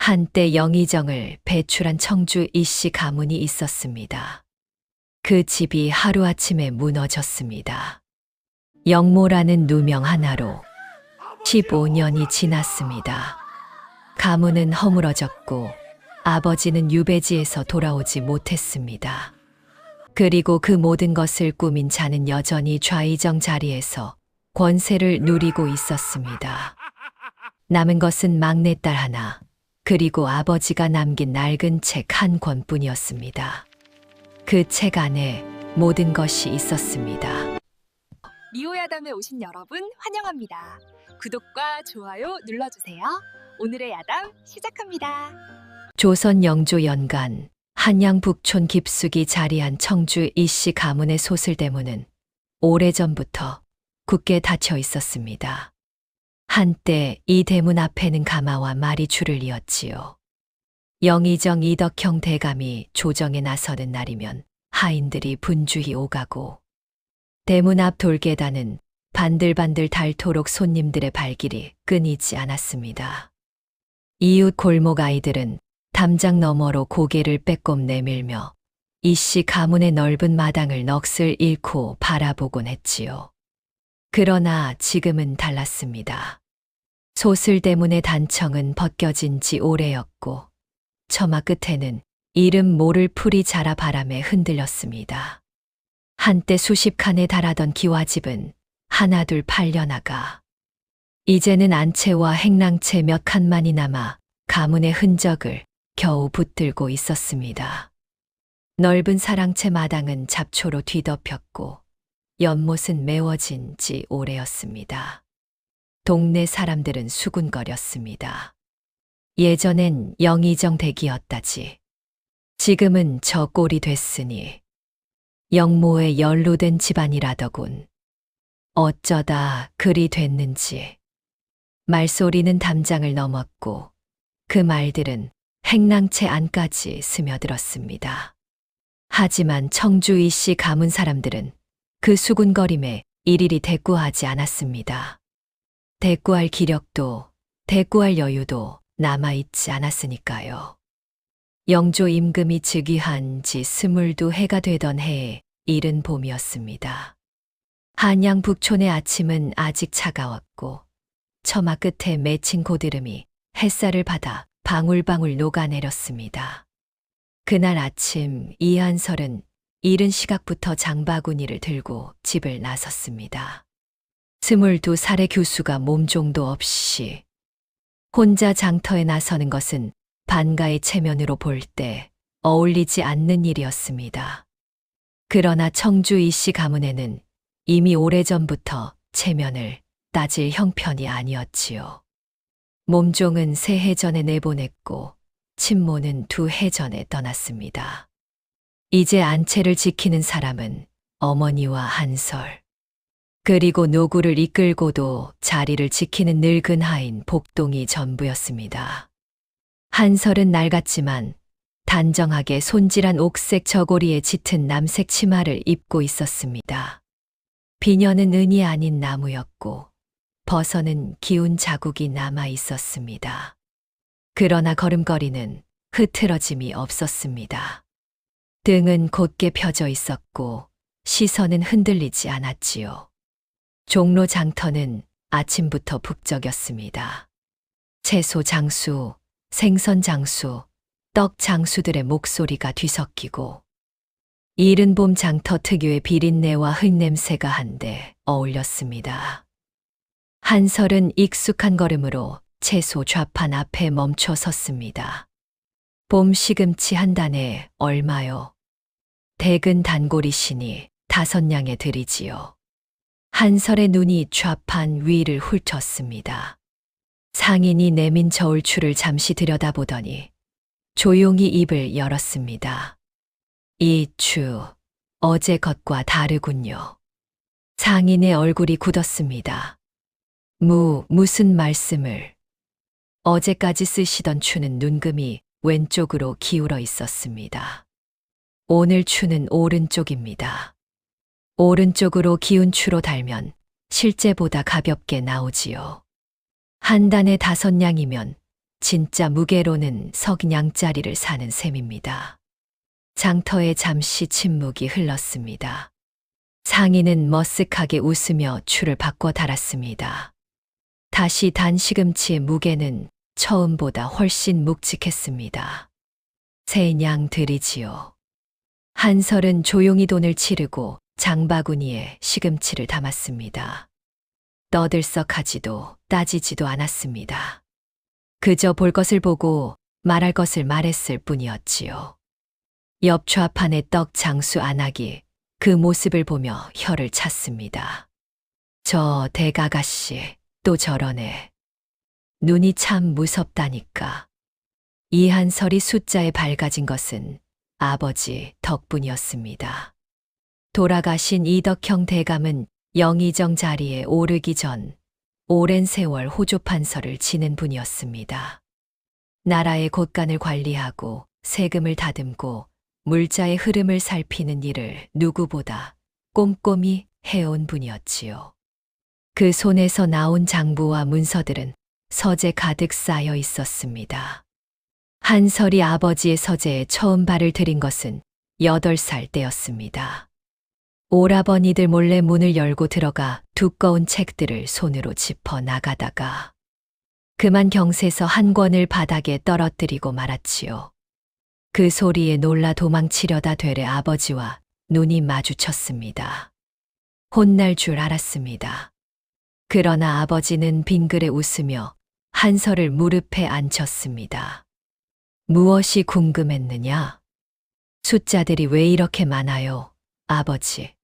한때 영의정을 배출한 청주 이씨 가문이 있었습니다. 그 집이 하루아침에 무너졌습니다. 영모라는 누명 하나로 15년이 지났습니다. 가문은 허물어졌고 아버지는 유배지에서 돌아오지 못했습니다. 그리고 그 모든 것을 꾸민 자는 여전히 좌의정 자리에서 권세를 누리고 있었습니다. 남은 것은 막내딸 하나, 그리고 아버지가 남긴 낡은 책 한 권뿐이었습니다. 그 책 안에 모든 것이 있었습니다. 미호야담에 오신 여러분 환영합니다. 구독과 좋아요 눌러주세요. 오늘의 야담 시작합니다. 조선 영조 연간 한양 북촌 깊숙이 자리한 청주 이씨 가문의 소슬대문은 오래전부터 굳게 닫혀 있었습니다. 한때 이 대문 앞에는 가마와 말이 줄을 이었지요. 영의정 이덕형 대감이 조정에 나서는 날이면 하인들이 분주히 오가고 대문 앞 돌계단은 반들반들 닳도록 손님들의 발길이 끊이지 않았습니다. 이웃 골목 아이들은 담장 너머로 고개를 빼꼼 내밀며 이씨 가문의 넓은 마당을 넋을 잃고 바라보곤 했지요. 그러나 지금은 달랐습니다. 소슬대문의 단청은 벗겨진 지 오래였고 처마 끝에는 이름 모를 풀이 자라 바람에 흔들렸습니다. 한때 수십 칸에 달하던 기와집은 하나둘 팔려나가 이제는 안채와 행랑채 몇 칸만이 남아 가문의 흔적을 겨우 붙들고 있었습니다. 넓은 사랑채 마당은 잡초로 뒤덮였고 연못은 메워진 지 오래였습니다. 동네 사람들은 수군거렸습니다. 예전엔 영의정 댁이었다지. 지금은 저 꼴이 됐으니 영모에 연루된 집안이라더군. 어쩌다 그리 됐는지. 말소리는 담장을 넘었고 그 말들은 행랑채 안까지 스며들었습니다. 하지만 청주 이씨 가문 사람들은 그 수군거림에 일일이 대꾸하지 않았습니다. 대꾸할 기력도 대꾸할 여유도 남아있지 않았으니까요. 영조 임금이 즉위한 지 22해가 되던 해에 이른 봄이었습니다. 한양 북촌의 아침은 아직 차가웠고 처마 끝에 맺힌 고드름이 햇살을 받아 방울방울 녹아내렸습니다. 그날 아침 이한설은 이른 시각부터 장바구니를 들고 집을 나섰습니다. 22살의 교수가 몸종도 없이 혼자 장터에 나서는 것은 반가의 체면으로 볼 때 어울리지 않는 일이었습니다. 그러나 청주 이씨 가문에는 이미 오래전부터 체면을 따질 형편이 아니었지요. 몸종은 3해 전에 내보냈고 친모는 2해 전에 떠났습니다. 이제 안채를 지키는 사람은 어머니와 한설, 그리고 노구를 이끌고도 자리를 지키는 늙은 하인 복동이 전부였습니다. 한설은 낡았지만 단정하게 손질한 옥색 저고리에 짙은 남색 치마를 입고 있었습니다. 비녀는 은이 아닌 나무였고 버선은 기운 자국이 남아 있었습니다. 그러나 걸음걸이는 흐트러짐이 없었습니다. 등은 곧게 펴져 있었고 시선은 흔들리지 않았지요. 종로 장터는 아침부터 북적였습니다. 채소 장수, 생선 장수, 떡 장수들의 목소리가 뒤섞이고 이른 봄 장터 특유의 비린내와 흙냄새가 한데 어울렸습니다. 한설은 익숙한 걸음으로 채소 좌판 앞에 멈춰 섰습니다. 봄 시금치 한 단에 얼마요? 댁은 단골이시니 5냥에 드리지요. 한설의 눈이 좌판 위를 훑었습니다. 상인이 내민 저울추를 잠시 들여다보더니 조용히 입을 열었습니다. 이 추, 어제 것과 다르군요. 상인의 얼굴이 굳었습니다. 무슨 말씀을. 어제까지 쓰시던 추는 눈금이 왼쪽으로 기울어 있었습니다. 오늘 추는 오른쪽입니다. 오른쪽으로 기운 추로 달면 실제보다 가볍게 나오지요. 한 단에 5냥이면 진짜 무게로는 석냥짜리를 사는 셈입니다. 장터에 잠시 침묵이 흘렀습니다. 상인은 머쓱하게 웃으며 추를 바꿔 달았습니다. 다시 단 시금치의 무게는 처음보다 훨씬 묵직했습니다. 세 냥 드리지요. 한설은 조용히 돈을 치르고 장바구니에 시금치를 담았습니다. 떠들썩하지도 따지지도 않았습니다. 그저 볼 것을 보고 말할 것을 말했을 뿐이었지요. 옆 좌판의 떡 장수 안악이 그 모습을 보며 혀를 찼습니다. 저 대가가씨 또 저러네. 눈이 참 무섭다니까. 이 한설이 숫자에 밝아진 것은 아버지 덕분이었습니다. 돌아가신 이덕형 대감은 영의정 자리에 오르기 전 오랜 세월 호조판서를 지낸 분이었습니다. 나라의 곳간을 관리하고 세금을 다듬고 물자의 흐름을 살피는 일을 누구보다 꼼꼼히 해온 분이었지요. 그 손에서 나온 장부와 문서들은 서재 가득 쌓여 있었습니다. 한설이 아버지의 서재에 처음 발을 들인 것은 8살 때였습니다. 오라버니들 몰래 문을 열고 들어가 두꺼운 책들을 손으로 짚어 나가다가 그만 경세서 한 권을 바닥에 떨어뜨리고 말았지요. 그 소리에 놀라 도망치려다 되레 아버지와 눈이 마주쳤습니다. 혼날 줄 알았습니다. 그러나 아버지는 빙그레 웃으며 한설을 무릎에 앉혔습니다. 무엇이 궁금했느냐? 숫자들이 왜 이렇게 많아요, 아버지?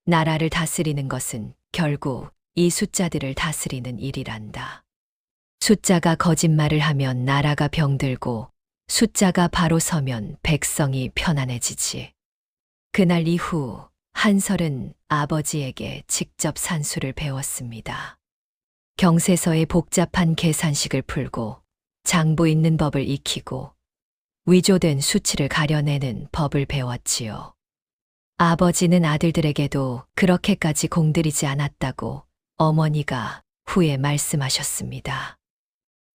나라를 다스리는 것은 결국 이 숫자들을 다스리는 일이란다. 숫자가 거짓말을 하면 나라가 병들고 숫자가 바로 서면 백성이 편안해지지. 그날 이후 한설은 아버지에게 직접 산수를 배웠습니다. 경세서의 복잡한 계산식을 풀고 장부 있는 법을 익히고 위조된 수치를 가려내는 법을 배웠지요. 아버지는 아들들에게도 그렇게까지 공들이지 않았다고 어머니가 후에 말씀하셨습니다.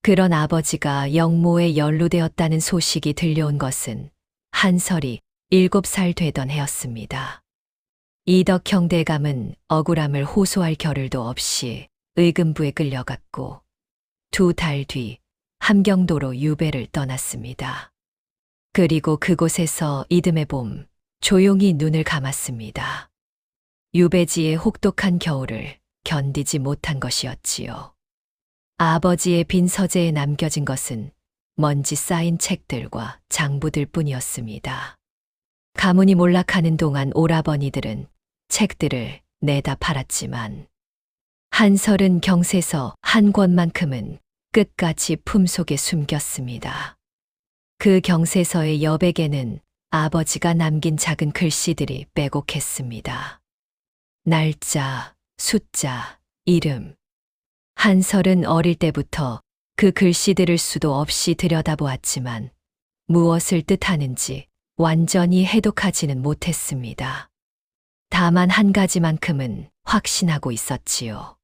그런 아버지가 영모에 연루되었다는 소식이 들려온 것은 한설이 7살 되던 해였습니다. 이덕형 대감은 억울함을 호소할 겨를도 없이 의금부에 끌려갔고 2달 뒤 함경도로 유배를 떠났습니다. 그리고 그곳에서 이듬해 봄 조용히 눈을 감았습니다. 유배지의 혹독한 겨울을 견디지 못한 것이었지요. 아버지의 빈 서재에 남겨진 것은 먼지 쌓인 책들과 장부들 뿐이었습니다. 가문이 몰락하는 동안 오라버니들은 책들을 내다 팔았지만 한설은 경세서 한 권만큼은 끝까지 품속에 숨겼습니다. 그 경세서의 여백에는 아버지가 남긴 작은 글씨들이 빼곡했습니다. 날짜, 숫자, 이름. 한설은 어릴 때부터 그 글씨들을 수도 없이 들여다보았지만 무엇을 뜻하는지 완전히 해독하지는 못했습니다. 다만 한 가지만큼은 확신하고 있었지요.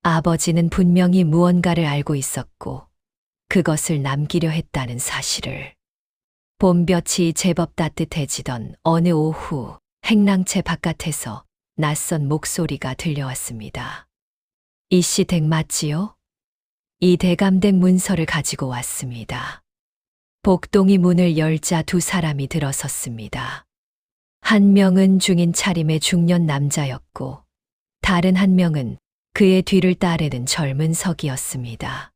아버지는 분명히 무언가를 알고 있었고 그것을 남기려 했다는 사실을. 봄볕이 제법 따뜻해지던 어느 오후 행랑채 바깥에서 낯선 목소리가 들려왔습니다. 이씨 댁 맞지요? 이 대감댁 문서를 가지고 왔습니다. 복동이 문을 열자 2사람이 들어섰습니다. 한 명은 중인 차림의 중년 남자였고 다른 한 명은 그의 뒤를 따르는 젊은 석이었습니다.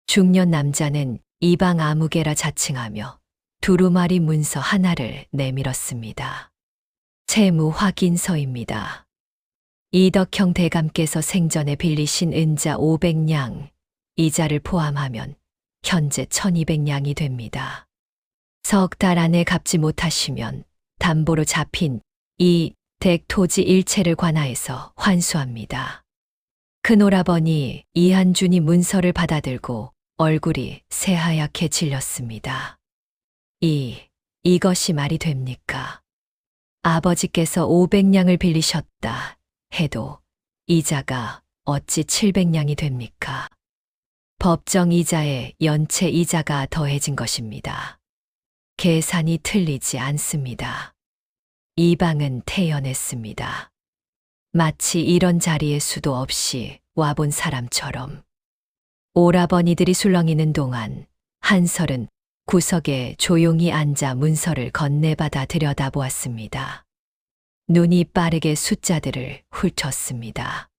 중년 남자는 이방 아무개라 자칭하며 두루마리 문서 하나를 내밀었습니다. 채무 확인서입니다. 이덕형 대감께서 생전에 빌리신 은자 500냥, 이자를 포함하면 현재 1200냥이 됩니다. 석 달 안에 갚지 못하시면 담보로 잡힌 이 댁 토지 일체를 관하여서 환수합니다. 큰오라버니 이한준이 문서를 받아들고 얼굴이 새하얗게 질렸습니다. 이것이 말이 됩니까? 아버지께서 500냥을 빌리셨다 해도 이자가 어찌 700냥이 됩니까? 법정 이자에 연체 이자가 더해진 것입니다. 계산이 틀리지 않습니다. 이방은 태연했습니다. 마치 이런 자리에 수도 없이 와본 사람처럼. 오라버니들이 술렁이는 동안 한설은 구석에 조용히 앉아 문서를 건네받아 들여다보았습니다. 눈이 빠르게 숫자들을 훑었습니다.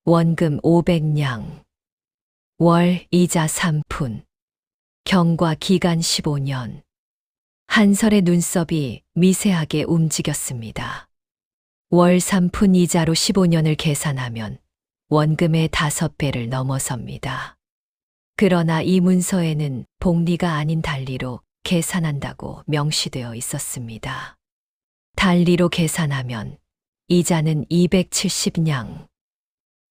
원금 500냥, 월 이자 3푼, 경과 기간 15년. 한설의 눈썹이 미세하게 움직였습니다. 월 3푼 이자로 15년을 계산하면 원금의 5배를 넘어섭니다. 그러나 이 문서에는 복리가 아닌 달리로 계산한다고 명시되어 있었습니다. 달리로 계산하면 이자는 270냥,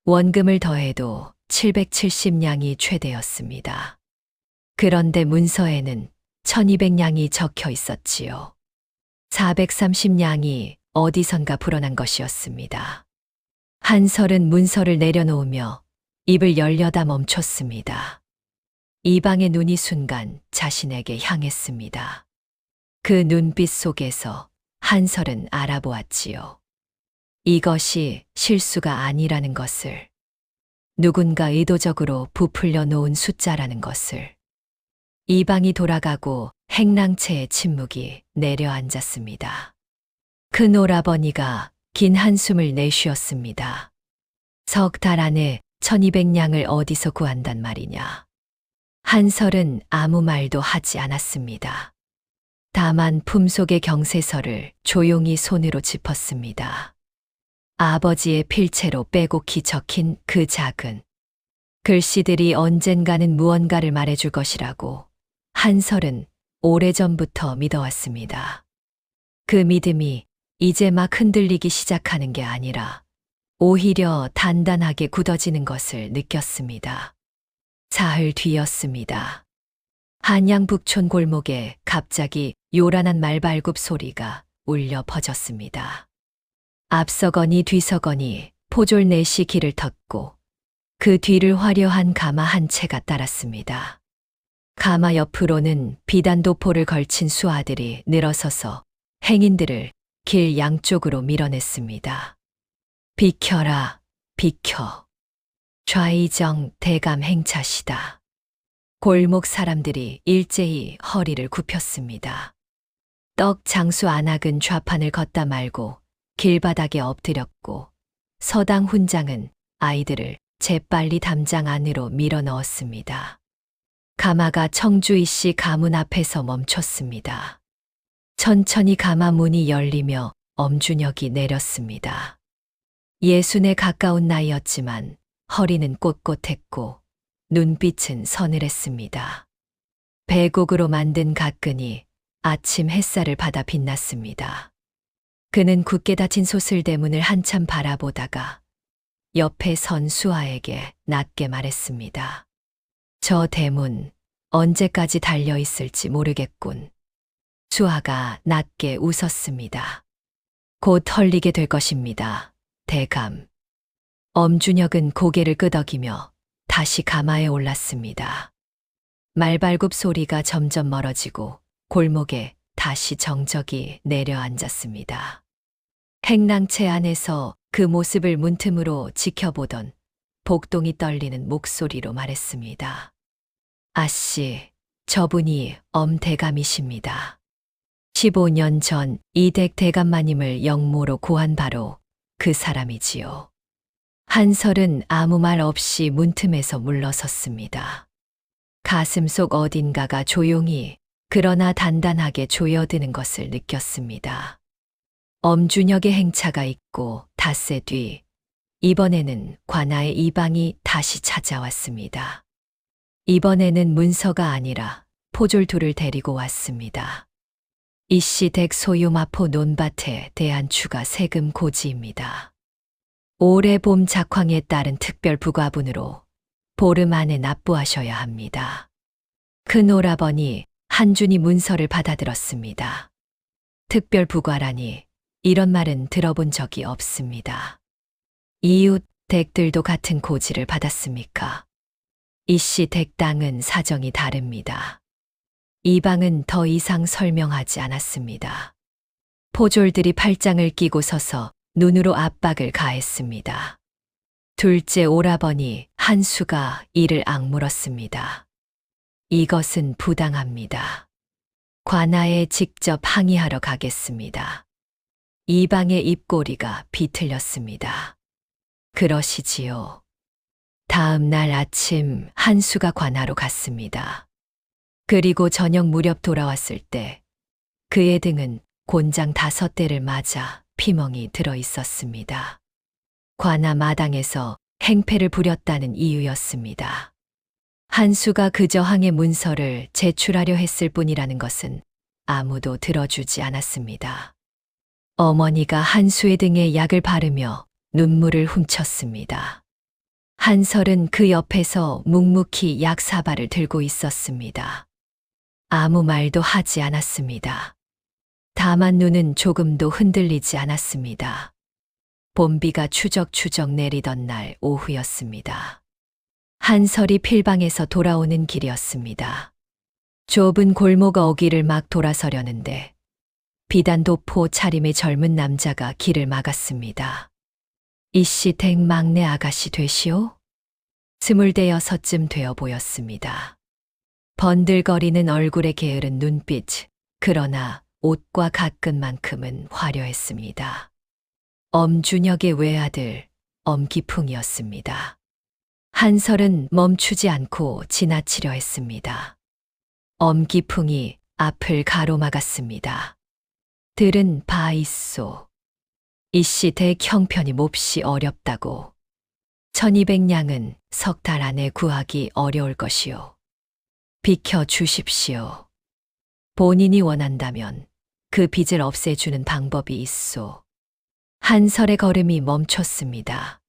원금을 더해도 770냥이 최대였습니다. 그런데 문서에는 1200냥이 적혀 있었지요. 430냥이 어디선가 불어난 것이었습니다. 한설은 문서를 내려놓으며 입을 열려다 멈췄습니다. 이방의 눈이 순간 자신에게 향했습니다. 그 눈빛 속에서 한설은 알아보았지요. 이것이 실수가 아니라는 것을, 누군가 의도적으로 부풀려 놓은 숫자라는 것을. 이방이 돌아가고 행랑채의 침묵이 내려앉았습니다. 큰 오라버니가 긴 한숨을 내쉬었습니다. 석 달 안에 1200냥을 어디서 구한단 말이냐. 한설은 아무 말도 하지 않았습니다. 다만 품속의 경세서를 조용히 손으로 짚었습니다. 아버지의 필체로 빼곡히 적힌 그 작은 글씨들이 언젠가는 무언가를 말해줄 것이라고 한설은 오래전부터 믿어왔습니다. 그 믿음이 이제 막 흔들리기 시작하는 게 아니라 오히려 단단하게 굳어지는 것을 느꼈습니다. 사흘 뒤였습니다. 한양북촌 골목에 갑자기 요란한 말발굽 소리가 울려 퍼졌습니다. 앞서거니 뒤서거니 포졸 넷이 길을 텄고 그 뒤를 화려한 가마 한 채가 따랐습니다. 가마 옆으로는 비단도포를 걸친 수하들이 늘어서서 행인들을 길 양쪽으로 밀어냈습니다. 비켜라, 비켜. 좌이정 대감 행차시다. 골목 사람들이 일제히 허리를 굽혔습니다. 떡 장수 안악은 좌판을 걷다 말고 길바닥에 엎드렸고 서당 훈장은 아이들을 재빨리 담장 안으로 밀어 넣었습니다. 가마가 청주이씨 가문 앞에서 멈췄습니다. 천천히 가마 문이 열리며 엄준혁이 내렸습니다. 60에 가까운 나이였지만 허리는 꼿꼿했고 눈빛은 서늘했습니다. 배곡으로 만든 가끈이 아침 햇살을 받아 빛났습니다. 그는 굳게 닫힌 소슬대문을 한참 바라보다가 옆에 선 수하에게 낮게 말했습니다. 저 대문 언제까지 달려 있을지 모르겠군. 수하가 낮게 웃었습니다. 곧 헐리게 될 것입니다. 대감. 엄준혁은 고개를 끄덕이며 다시 가마에 올랐습니다. 말발굽 소리가 점점 멀어지고 골목에 다시 정적이 내려앉았습니다. 행랑채 안에서 그 모습을 문틈으로 지켜보던 복동이 떨리는 목소리로 말했습니다. 아씨, 저분이 엄대감이십니다. 15년 전 이댁 대감마님을 영모로 고한 바로 그 사람이지요. 한설은 아무 말 없이 문틈에서 물러섰습니다. 가슴속 어딘가가 조용히 그러나 단단하게 조여드는 것을 느꼈습니다. 엄준혁의 행차가 있고 닷새 뒤 이번에는 관아의 이방이 다시 찾아왔습니다. 이번에는 문서가 아니라 포졸 둘을 데리고 왔습니다. 이씨 댁 소유 마포 논밭에 대한 추가 세금 고지입니다. 올해 봄 작황에 따른 특별 부과분으로 보름 안에 납부하셔야 합니다. 큰 오라버니 한준이 문서를 받아들었습니다. 특별 부과라니 이런 말은 들어본 적이 없습니다. 이웃 댁들도 같은 고지를 받았습니까? 이씨 댁당은 사정이 다릅니다. 이 방은 더 이상 설명하지 않았습니다. 포졸들이 팔짱을 끼고 서서 눈으로 압박을 가했습니다. 둘째 오라버니 한수가 이를 악물었습니다. 이것은 부당합니다. 관아에 직접 항의하러 가겠습니다. 이 방의 입꼬리가 비틀렸습니다. 그러시지요. 다음 날 아침 한수가 관아로 갔습니다. 그리고 저녁 무렵 돌아왔을 때 그의 등은 곤장 5대를 맞아 피멍이 들어 있었습니다. 관아 마당에서 행패를 부렸다는 이유였습니다. 한수가 그저 항해 문서를 제출하려 했을 뿐이라는 것은 아무도 들어주지 않았습니다. 어머니가 한수의 등에 약을 바르며 눈물을 훔쳤습니다. 한설은 그 옆에서 묵묵히 약 사발을 들고 있었습니다. 아무 말도 하지 않았습니다. 다만 눈은 조금도 흔들리지 않았습니다. 봄비가 추적추적 내리던 날 오후였습니다. 한설이 필방에서 돌아오는 길이었습니다. 좁은 골목 어귀를 막 돌아서려는데 비단 도포 차림의 젊은 남자가 길을 막았습니다. 이씨 댁 막내 아가씨 되시오? 26쯤 되어 보였습니다. 번들거리는 얼굴에 게으른 눈빛, 그러나 옷과 가끈만큼은 화려했습니다. 엄준혁의 외아들, 엄기풍이었습니다. 한설은 멈추지 않고 지나치려 했습니다. 엄기풍이 앞을 가로막았습니다. 들은 바 있소. 이씨 댁 형편이 몹시 어렵다고. 1200냥은 석 달 안에 구하기 어려울 것이오. 비켜 주십시오. 본인이 원한다면 그 빚을 없애주는 방법이 있소. 한설의 걸음이 멈췄습니다.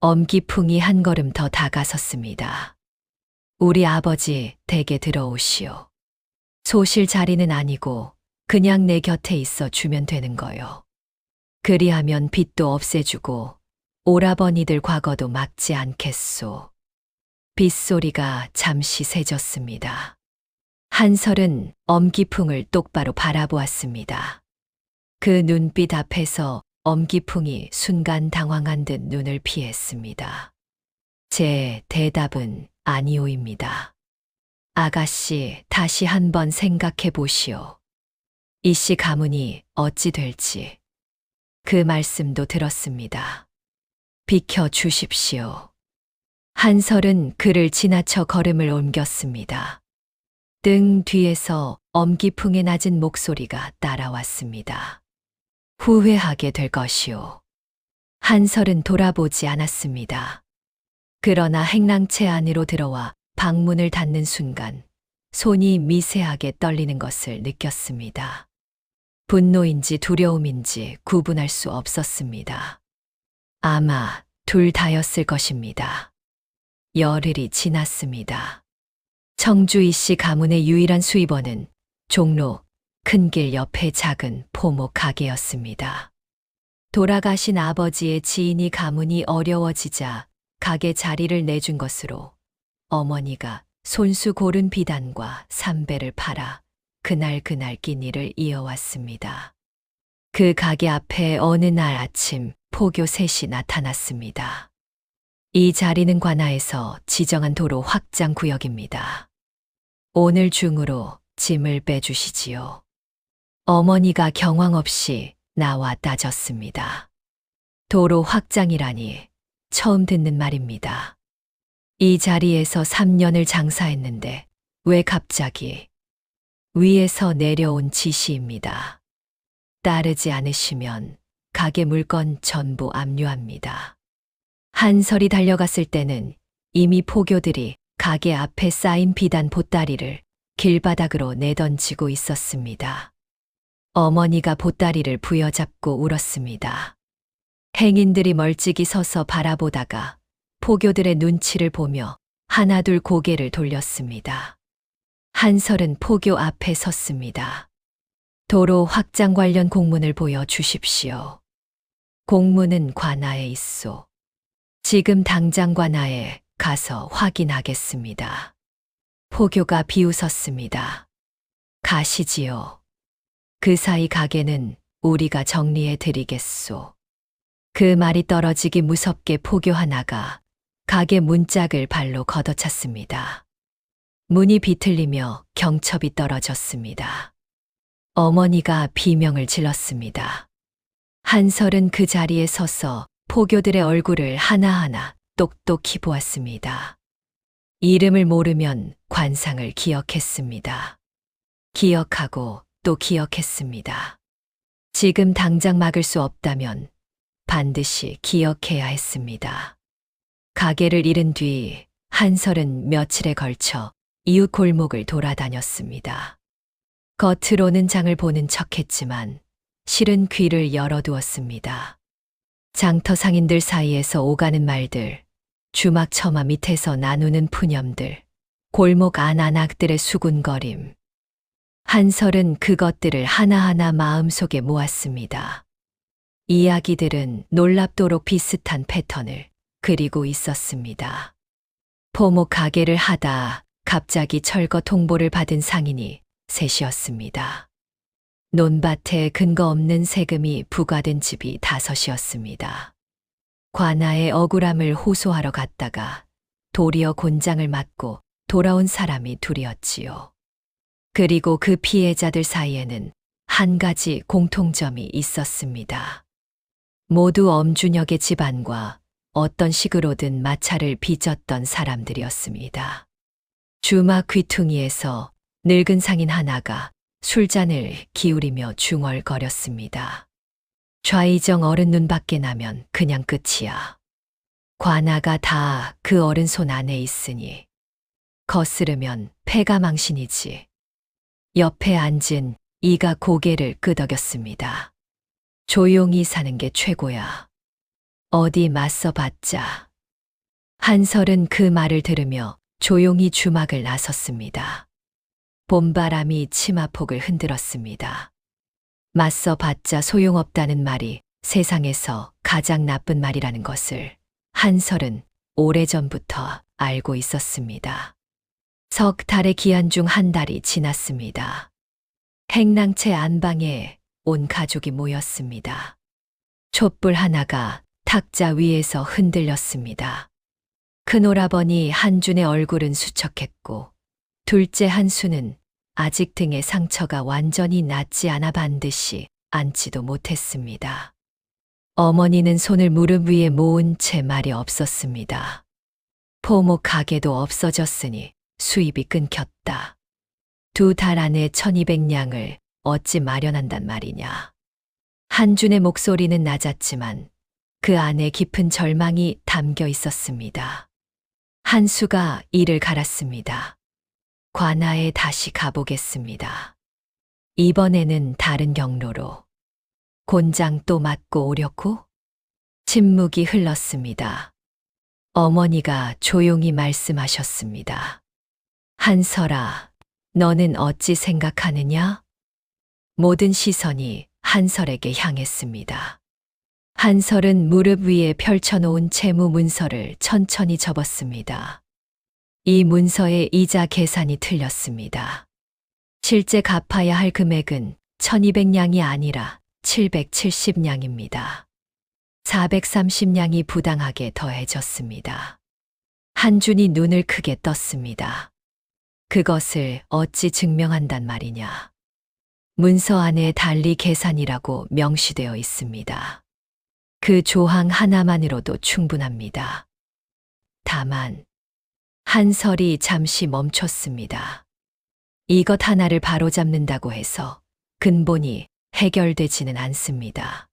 엄기풍이 한 걸음 더 다가섰습니다. 우리 아버지 댁에 들어오시오. 소실 자리는 아니고 그냥 내 곁에 있어 주면 되는 거요. 그리하면 빚도 없애주고 오라버니들 과거도 막지 않겠소. 빗소리가 잠시 세졌습니다. 한설은 엄기풍을 똑바로 바라보았습니다. 그 눈빛 앞에서 엄기풍이 순간 당황한 듯 눈을 피했습니다. 제 대답은 아니오입니다. 아가씨, 다시 한번 생각해 보시오. 이씨 가문이 어찌 될지. 그 말씀도 들었습니다. 비켜 주십시오. 한설은 그를 지나쳐 걸음을 옮겼습니다. 등 뒤에서 엄기풍의 낮은 목소리가 따라왔습니다. 후회하게 될 것이오. 한설은 돌아보지 않았습니다. 그러나 행랑채 안으로 들어와 방문을 닫는 순간 손이 미세하게 떨리는 것을 느꼈습니다. 분노인지 두려움인지 구분할 수 없었습니다. 아마 둘 다였을 것입니다. 열흘이 지났습니다. 청주 이씨 가문의 유일한 수입원은 종로 큰 길 옆에 작은 포목 가게였습니다. 돌아가신 아버지의 지인이 가문이 어려워지자 가게 자리를 내준 것으로 어머니가 손수 고른 비단과 삼배를 팔아 그날 끼니를 이어왔습니다. 그 가게 앞에 어느 날 아침 포교 셋이 나타났습니다. 이 자리는 관아에서 지정한 도로 확장 구역입니다. 오늘 중으로 짐을 빼주시지요. 어머니가 경황 없이 나와 따졌습니다. 도로 확장이라니 처음 듣는 말입니다. 이 자리에서 3년을 장사했는데 왜 갑자기? 위에서 내려온 지시입니다. 따르지 않으시면 가게 물건 전부 압류합니다. 한설이 달려갔을 때는 이미 포교들이 가게 앞에 쌓인 비단 보따리를 길바닥으로 내던지고 있었습니다. 어머니가 보따리를 부여잡고 울었습니다. 행인들이 멀찍이 서서 바라보다가 포교들의 눈치를 보며 하나둘 고개를 돌렸습니다. 한설은 포교 앞에 섰습니다. 도로 확장 관련 공문을 보여 주십시오. 공문은 관아에 있소. 지금 당장 관아에 가서 확인하겠습니다. 포교가 비웃었습니다. 가시지요. 그 사이 가게는 우리가 정리해 드리겠소. 그 말이 떨어지기 무섭게 포교 하나가 가게 문짝을 발로 걷어찼습니다. 문이 비틀리며 경첩이 떨어졌습니다. 어머니가 비명을 질렀습니다. 한설은 그 자리에 서서 포교들의 얼굴을 하나하나 똑똑히 보았습니다. 이름을 모르면 관상을 기억했습니다. 기억하고 또 기억했습니다. 지금 당장 막을 수 없다면 반드시 기억해야 했습니다. 가게를 잃은 뒤 한설은 며칠에 걸쳐 이웃 골목을 돌아다녔습니다. 겉으로는 장을 보는 척했지만 실은 귀를 열어두었습니다. 장터 상인들 사이에서 오가는 말들, 주막 처마 밑에서 나누는 푸념들, 골목 안안악들의 수군거림. 한설은 그것들을 하나하나 마음속에 모았습니다. 이야기들은 놀랍도록 비슷한 패턴을 그리고 있었습니다. 포목 가게를 하다 갑자기 철거 통보를 받은 상인이 셋이었습니다. 논밭에 근거 없는 세금이 부과된 집이 5이었습니다. 관아의 억울함을 호소하러 갔다가 도리어 곤장을 맞고 돌아온 사람이 2이었지요. 그리고 그 피해자들 사이에는 한 가지 공통점이 있었습니다. 모두 엄준혁의 집안과 어떤 식으로든 마찰을 빚었던 사람들이었습니다. 주막 귀퉁이에서 늙은 상인 하나가 술잔을 기울이며 중얼거렸습니다. 좌이정 어른 눈밖에 나면 그냥 끝이야. 관아가 다 그 어른 손 안에 있으니 거스르면 패가 망신이지. 옆에 앉은 이가 고개를 끄덕였습니다. 조용히 사는 게 최고야. 어디 맞서봤자. 한설은 그 말을 들으며 조용히 주막을 나섰습니다. 봄바람이 치마폭을 흔들었습니다. 맞서봤자 소용없다는 말이 세상에서 가장 나쁜 말이라는 것을 한설은 오래전부터 알고 있었습니다. 석 달의 기한 중 한 달이 지났습니다. 행랑채 안방에 온 가족이 모였습니다. 촛불 하나가 탁자 위에서 흔들렸습니다. 큰오라버니 한준의 얼굴은 수척했고 둘째 한수는 아직 등에 상처가 완전히 낫지 않아 반드시 앉지도 못했습니다. 어머니는 손을 무릎 위에 모은 채 말이 없었습니다. 포목 가게도 없어졌으니 수입이 끊겼다. 2달 안에 1200냥을 어찌 마련한단 말이냐. 한준의 목소리는 낮았지만 그 안에 깊은 절망이 담겨 있었습니다. 한수가 이를 갈았습니다. 관아에 다시 가보겠습니다. 이번에는 다른 경로로. 곤장 또 맞고 오려고? 침묵이 흘렀습니다. 어머니가 조용히 말씀하셨습니다. 한설아, 너는 어찌 생각하느냐? 모든 시선이 한설에게 향했습니다. 한설은 무릎 위에 펼쳐놓은 채무 문서를 천천히 접었습니다. 이 문서의 이자 계산이 틀렸습니다. 실제 갚아야 할 금액은 1200냥이 아니라 770냥입니다. 430냥이 부당하게 더해졌습니다. 한준이 눈을 크게 떴습니다. 그것을 어찌 증명한단 말이냐. 문서 안에 달리 계산이라고 명시되어 있습니다. 그 조항 하나만으로도 충분합니다. 다만 한설이 잠시 멈췄습니다. 이것 하나를 바로잡는다고 해서 근본이 해결되지는 않습니다.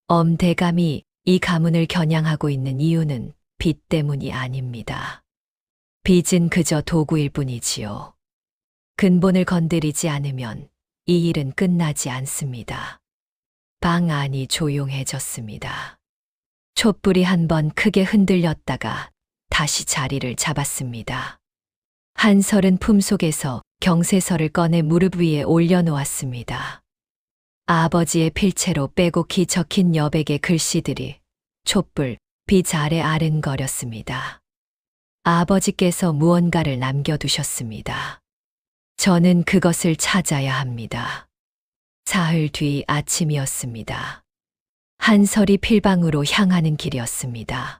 엄대감이 이 가문을 겨냥하고 있는 이유는 빚 때문이 아닙니다. 빚은 그저 도구일 뿐이지요. 근본을 건드리지 않으면 이 일은 끝나지 않습니다. 방 안이 조용해졌습니다. 촛불이 한번 크게 흔들렸다가 다시 자리를 잡았습니다. 한설은 품속에서 경세서를 꺼내 무릎 위에 올려놓았습니다. 아버지의 필체로 빼곡히 적힌 여백의 글씨들이 촛불 빛 아래 아른거렸습니다. 아버지께서 무언가를 남겨두셨습니다. 저는 그것을 찾아야 합니다. 사흘 뒤 아침이었습니다. 한설이 필방으로 향하는 길이었습니다.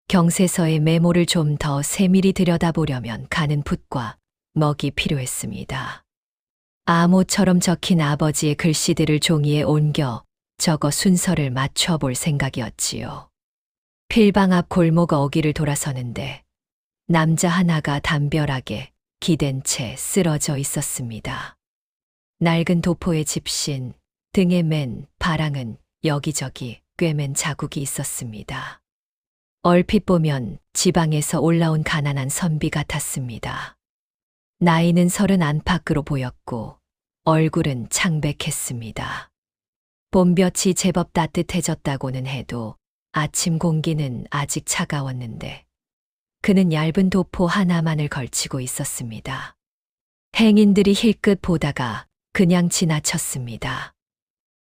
경세서의 메모를 좀 더 세밀히 들여다보려면 가는 붓과 먹이 필요했습니다. 암호처럼 적힌 아버지의 글씨들을 종이에 옮겨 적어 순서를 맞춰볼 생각이었지요. 필방 앞 골목 어귀를 돌아서는데 남자 하나가 담벼락에 기댄 채 쓰러져 있었습니다. 낡은 도포에 집신, 등에 맨 바랑은 여기저기 꿰맨 자국이 있었습니다. 얼핏 보면 지방에서 올라온 가난한 선비 같았습니다. 나이는 30 안팎으로 보였고 얼굴은 창백했습니다. 봄볕이 제법 따뜻해졌다고는 해도 아침 공기는 아직 차가웠는데 그는 얇은 도포 하나만을 걸치고 있었습니다. 행인들이 힐끗 보다가 그냥 지나쳤습니다.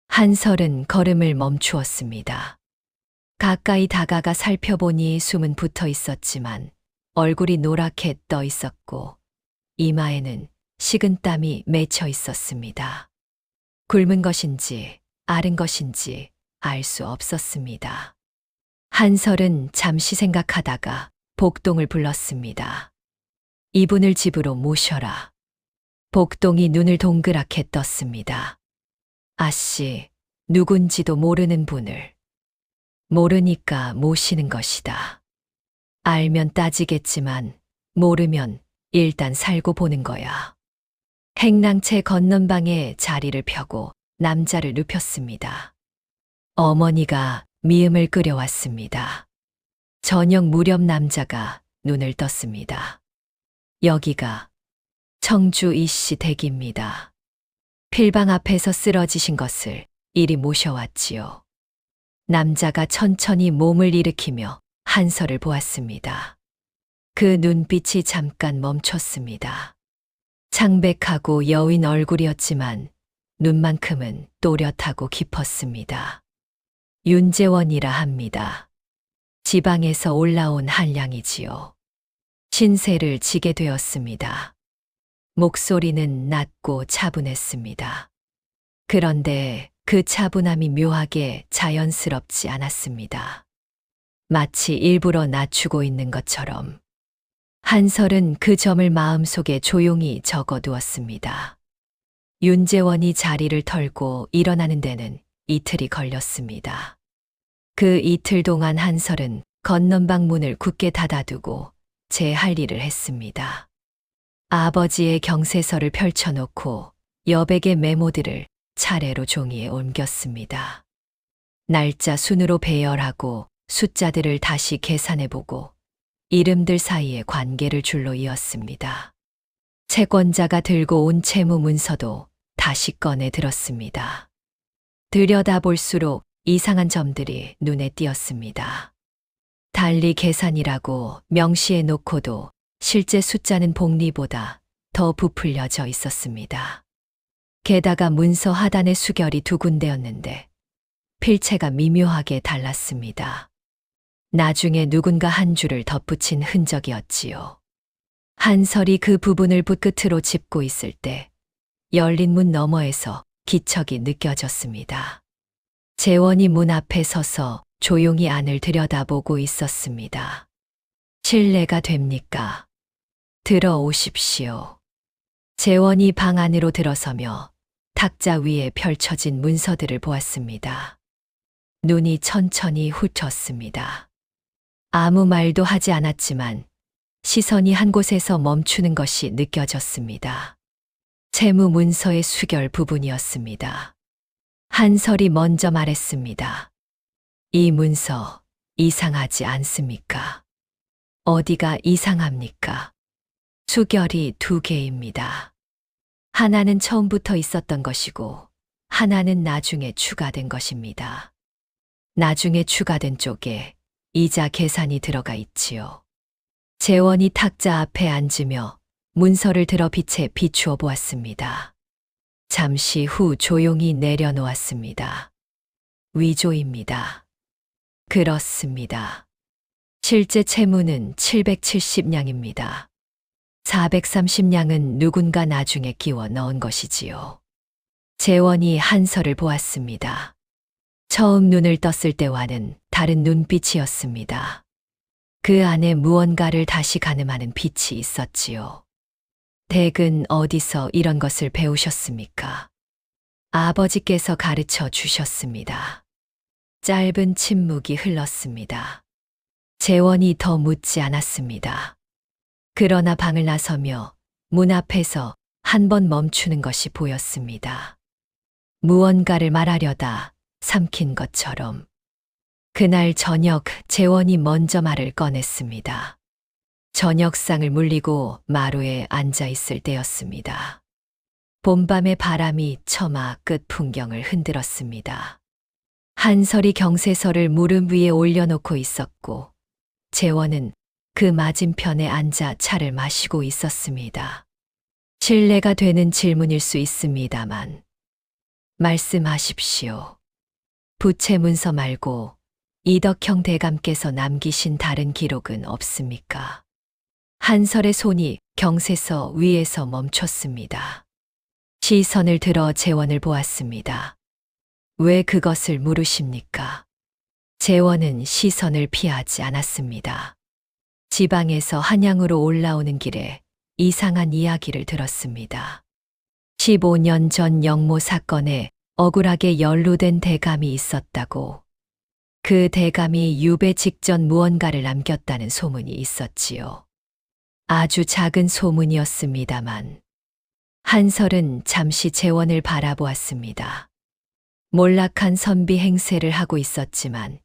한설은 걸음을 멈추었습니다. 가까이 다가가 살펴보니 숨은 붙어 있었지만 얼굴이 노랗게 떠 있었고 이마에는 식은땀이 맺혀 있었습니다. 굶은 것인지 앓은 것인지 알 수 없었습니다. 한설은 잠시 생각하다가 복동을 불렀습니다. 이분을 집으로 모셔라. 복동이 눈을 동그랗게 떴습니다. 아씨, 누군지도 모르는 분을. 모르니까 모시는 것이다. 알면 따지겠지만 모르면 일단 살고 보는 거야. 행랑채 건넌방에 자리를 펴고 남자를 눕혔습니다. 어머니가 미음을 끓여왔습니다. 저녁 무렵 남자가 눈을 떴습니다. 여기가 청주 이씨 댁입니다. 필방 앞에서 쓰러지신 것을 이리 모셔왔지요. 남자가 천천히 몸을 일으키며 한설을 보았습니다. 그 눈빛이 잠깐 멈췄습니다. 창백하고 여윈 얼굴이었지만 눈만큼은 또렷하고 깊었습니다. 윤재원이라 합니다. 지방에서 올라온 한량이지요. 신세를 지게 되었습니다. 목소리는 낮고 차분했습니다. 그런데 그 차분함이 묘하게 자연스럽지 않았습니다. 마치 일부러 낮추고 있는 것처럼. 한설은 그 점을 마음속에 조용히 적어두었습니다. 윤재원이 자리를 털고 일어나는 데는 이틀이 걸렸습니다. 그 이틀 동안 한설은 건넌방 문을 굳게 닫아두고 제 할 일을 했습니다. 아버지의 경세서를 펼쳐놓고 여백의 메모들을 차례로 종이에 옮겼습니다. 날짜 순으로 배열하고 숫자들을 다시 계산해보고 이름들 사이의 관계를 줄로 이었습니다. 채권자가 들고 온 채무 문서도 다시 꺼내 들었습니다. 들여다볼수록 이상한 점들이 눈에 띄었습니다. 달리 계산이라고 명시해 놓고도 실제 숫자는 복리보다 더 부풀려져 있었습니다. 게다가 문서 하단의 수결이 두 군데였는데 필체가 미묘하게 달랐습니다. 나중에 누군가 한 줄을 덧붙인 흔적이었지요. 한설이 그 부분을 붓끝으로 짚고 있을 때 열린 문 너머에서 기척이 느껴졌습니다. 재원이 문 앞에 서서 조용히 안을 들여다보고 있었습니다. 실례가 됩니까? 들어오십시오. 재원이 방 안으로 들어서며 탁자 위에 펼쳐진 문서들을 보았습니다. 눈이 천천히 훑었습니다. 아무 말도 하지 않았지만 시선이 한 곳에서 멈추는 것이 느껴졌습니다. 채무 문서의 수결 부분이었습니다. 한설이 먼저 말했습니다. 이 문서 이상하지 않습니까? 어디가 이상합니까? 수결이 두 개입니다. 하나는 처음부터 있었던 것이고 하나는 나중에 추가된 것입니다. 나중에 추가된 쪽에 이자 계산이 들어가 있지요. 재원이 탁자 앞에 앉으며 문서를 들어 빛에 비추어 보았습니다. 잠시 후 조용히 내려놓았습니다. 위조입니다. 그렇습니다. 실제 채무는 770냥입니다. 430냥은 누군가 나중에 끼워 넣은 것이지요. 재원이 한서를 보았습니다. 처음 눈을 떴을 때와는 다른 눈빛이었습니다. 그 안에 무언가를 다시 가늠하는 빛이 있었지요. 댁은 어디서 이런 것을 배우셨습니까? 아버지께서 가르쳐 주셨습니다. 짧은 침묵이 흘렀습니다. 재원이 더 묻지 않았습니다. 그러나 방을 나서며 문 앞에서 한 번 멈추는 것이 보였습니다. 무언가를 말하려다 삼킨 것처럼. 그날 저녁 재원이 먼저 말을 꺼냈습니다. 저녁상을 물리고 마루에 앉아 있을 때였습니다. 봄밤의 바람이 처마 끝 풍경을 흔들었습니다. 한설이 경세서를 무릎 위에 올려놓고 있었고 재원은 그 맞은편에 앉아 차를 마시고 있었습니다. 실례가 되는 질문일 수 있습니다만 말씀하십시오. 부채 문서 말고 이덕형 대감께서 남기신 다른 기록은 없습니까? 한설의 손이 경세서 위에서 멈췄습니다. 시선을 들어 재원을 보았습니다. 왜 그것을 물으십니까? 재원은 시선을 피하지 않았습니다. 지방에서 한양으로 올라오는 길에 이상한 이야기를 들었습니다. 15년 전 영모 사건에 억울하게 연루된 대감이 있었다고. 그 대감이 유배 직전 무언가를 남겼다는 소문이 있었지요. 아주 작은 소문이었습니다만 한설은 잠시 재원을 바라보았습니다. 몰락한 선비 행세를 하고 있었지만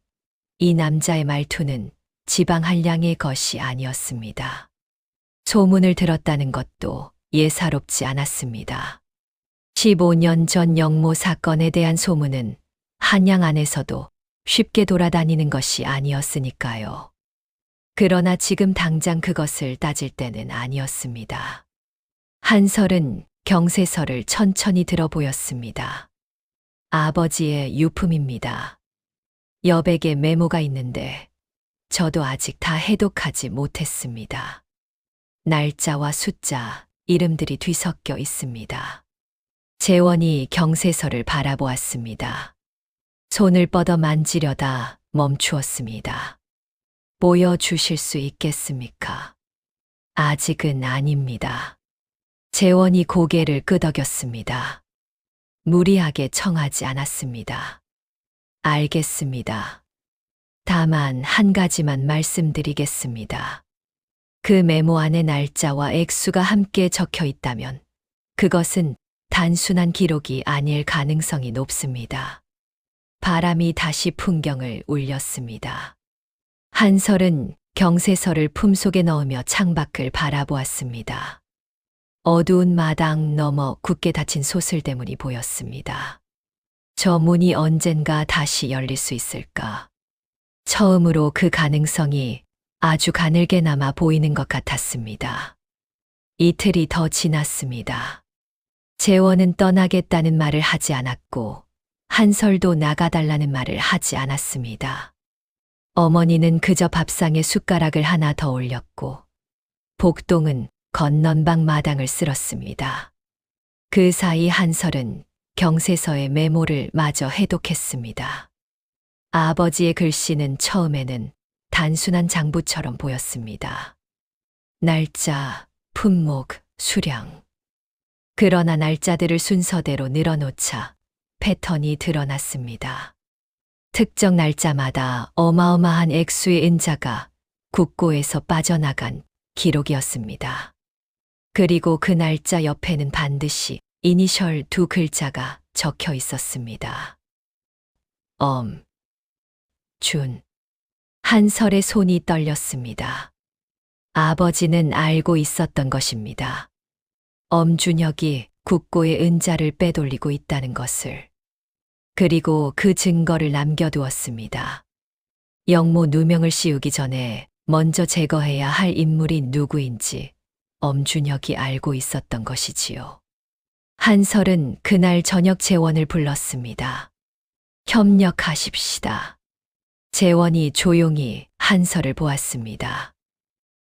이 남자의 말투는 지방 한량의 것이 아니었습니다. 소문을 들었다는 것도 예사롭지 않았습니다. 15년 전 영모 사건에 대한 소문은 한양 안에서도 쉽게 돌아다니는 것이 아니었으니까요. 그러나 지금 당장 그것을 따질 때는 아니었습니다. 한설은 경세서를 천천히 들어 보였습니다. 아버지의 유품입니다. 여백에 메모가 있는데 저도 아직 다 해독하지 못했습니다. 날짜와 숫자, 이름들이 뒤섞여 있습니다. 재원이 경세서를 바라보았습니다. 손을 뻗어 만지려다 멈추었습니다. 보여주실 수 있겠습니까? 아직은 아닙니다. 재원이 고개를 끄덕였습니다. 무리하게 청하지 않았습니다. 알겠습니다. 다만 한 가지만 말씀드리겠습니다. 그 메모 안에 날짜와 액수가 함께 적혀 있다면 그것은 단순한 기록이 아닐 가능성이 높습니다. 바람이 다시 풍경을 울렸습니다. 한설은 경세서를 품속에 넣으며 창밖을 바라보았습니다. 어두운 마당 너머 굳게 닫힌 소슬대문이 보였습니다. 저 문이 언젠가 다시 열릴 수 있을까? 처음으로 그 가능성이 아주 가늘게나마 보이는 것 같았습니다. 이틀이 더 지났습니다. 재원은 떠나겠다는 말을 하지 않았고 한설도 나가달라는 말을 하지 않았습니다. 어머니는 그저 밥상에 숟가락을 하나 더 올렸고 복동은 건넌방 마당을 쓸었습니다. 그 사이 한설은 경세서의 메모를 마저 해독했습니다. 아버지의 글씨는 처음에는 단순한 장부처럼 보였습니다. 날짜, 품목, 수량. 그러나 날짜들을 순서대로 늘어놓자 패턴이 드러났습니다. 특정 날짜마다 어마어마한 액수의 은자가 국고에서 빠져나간 기록이었습니다. 그리고 그 날짜 옆에는 반드시 이니셜 두 글자가 적혀 있었습니다. 준. 한설의 손이 떨렸습니다. 아버지는 알고 있었던 것입니다. 엄준혁이 국고의 은자를 빼돌리고 있다는 것을. 그리고 그 증거를 남겨두었습니다. 영모 누명을 씌우기 전에 먼저 제거해야 할 인물이 누구인지 엄준혁이 알고 있었던 것이지요. 한설은 그날 저녁 재원을 불렀습니다. 협력하십시다. 재원이 조용히 한설을 보았습니다.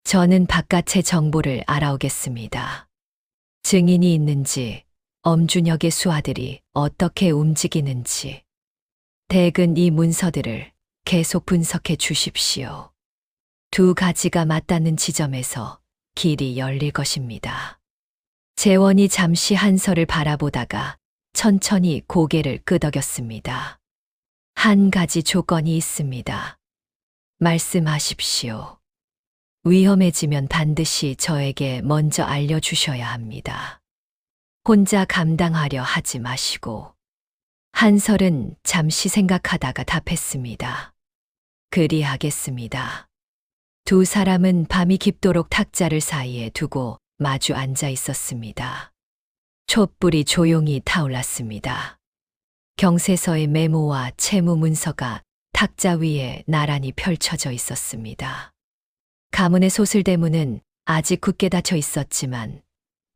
저는 바깥의 정보를 알아오겠습니다. 증인이 있는지, 엄준혁의 수하들이 어떻게 움직이는지, 대근 이 문서들을 계속 분석해 주십시오. 두 가지가 맞닿는 지점에서 길이 열릴 것입니다. 재원이 잠시 한설을 바라보다가 천천히 고개를 끄덕였습니다. 한 가지 조건이 있습니다. 말씀하십시오. 위험해지면 반드시 저에게 먼저 알려주셔야 합니다. 혼자 감당하려 하지 마시고. 한설은 잠시 생각하다가 답했습니다. 그리하겠습니다. 두 사람은 밤이 깊도록 탁자를 사이에 두고 마주 앉아 있었습니다. 촛불이 조용히 타올랐습니다. 경세서의 메모와 채무 문서가 탁자 위에 나란히 펼쳐져 있었습니다. 가문의 소슬대문은 아직 굳게 닫혀 있었지만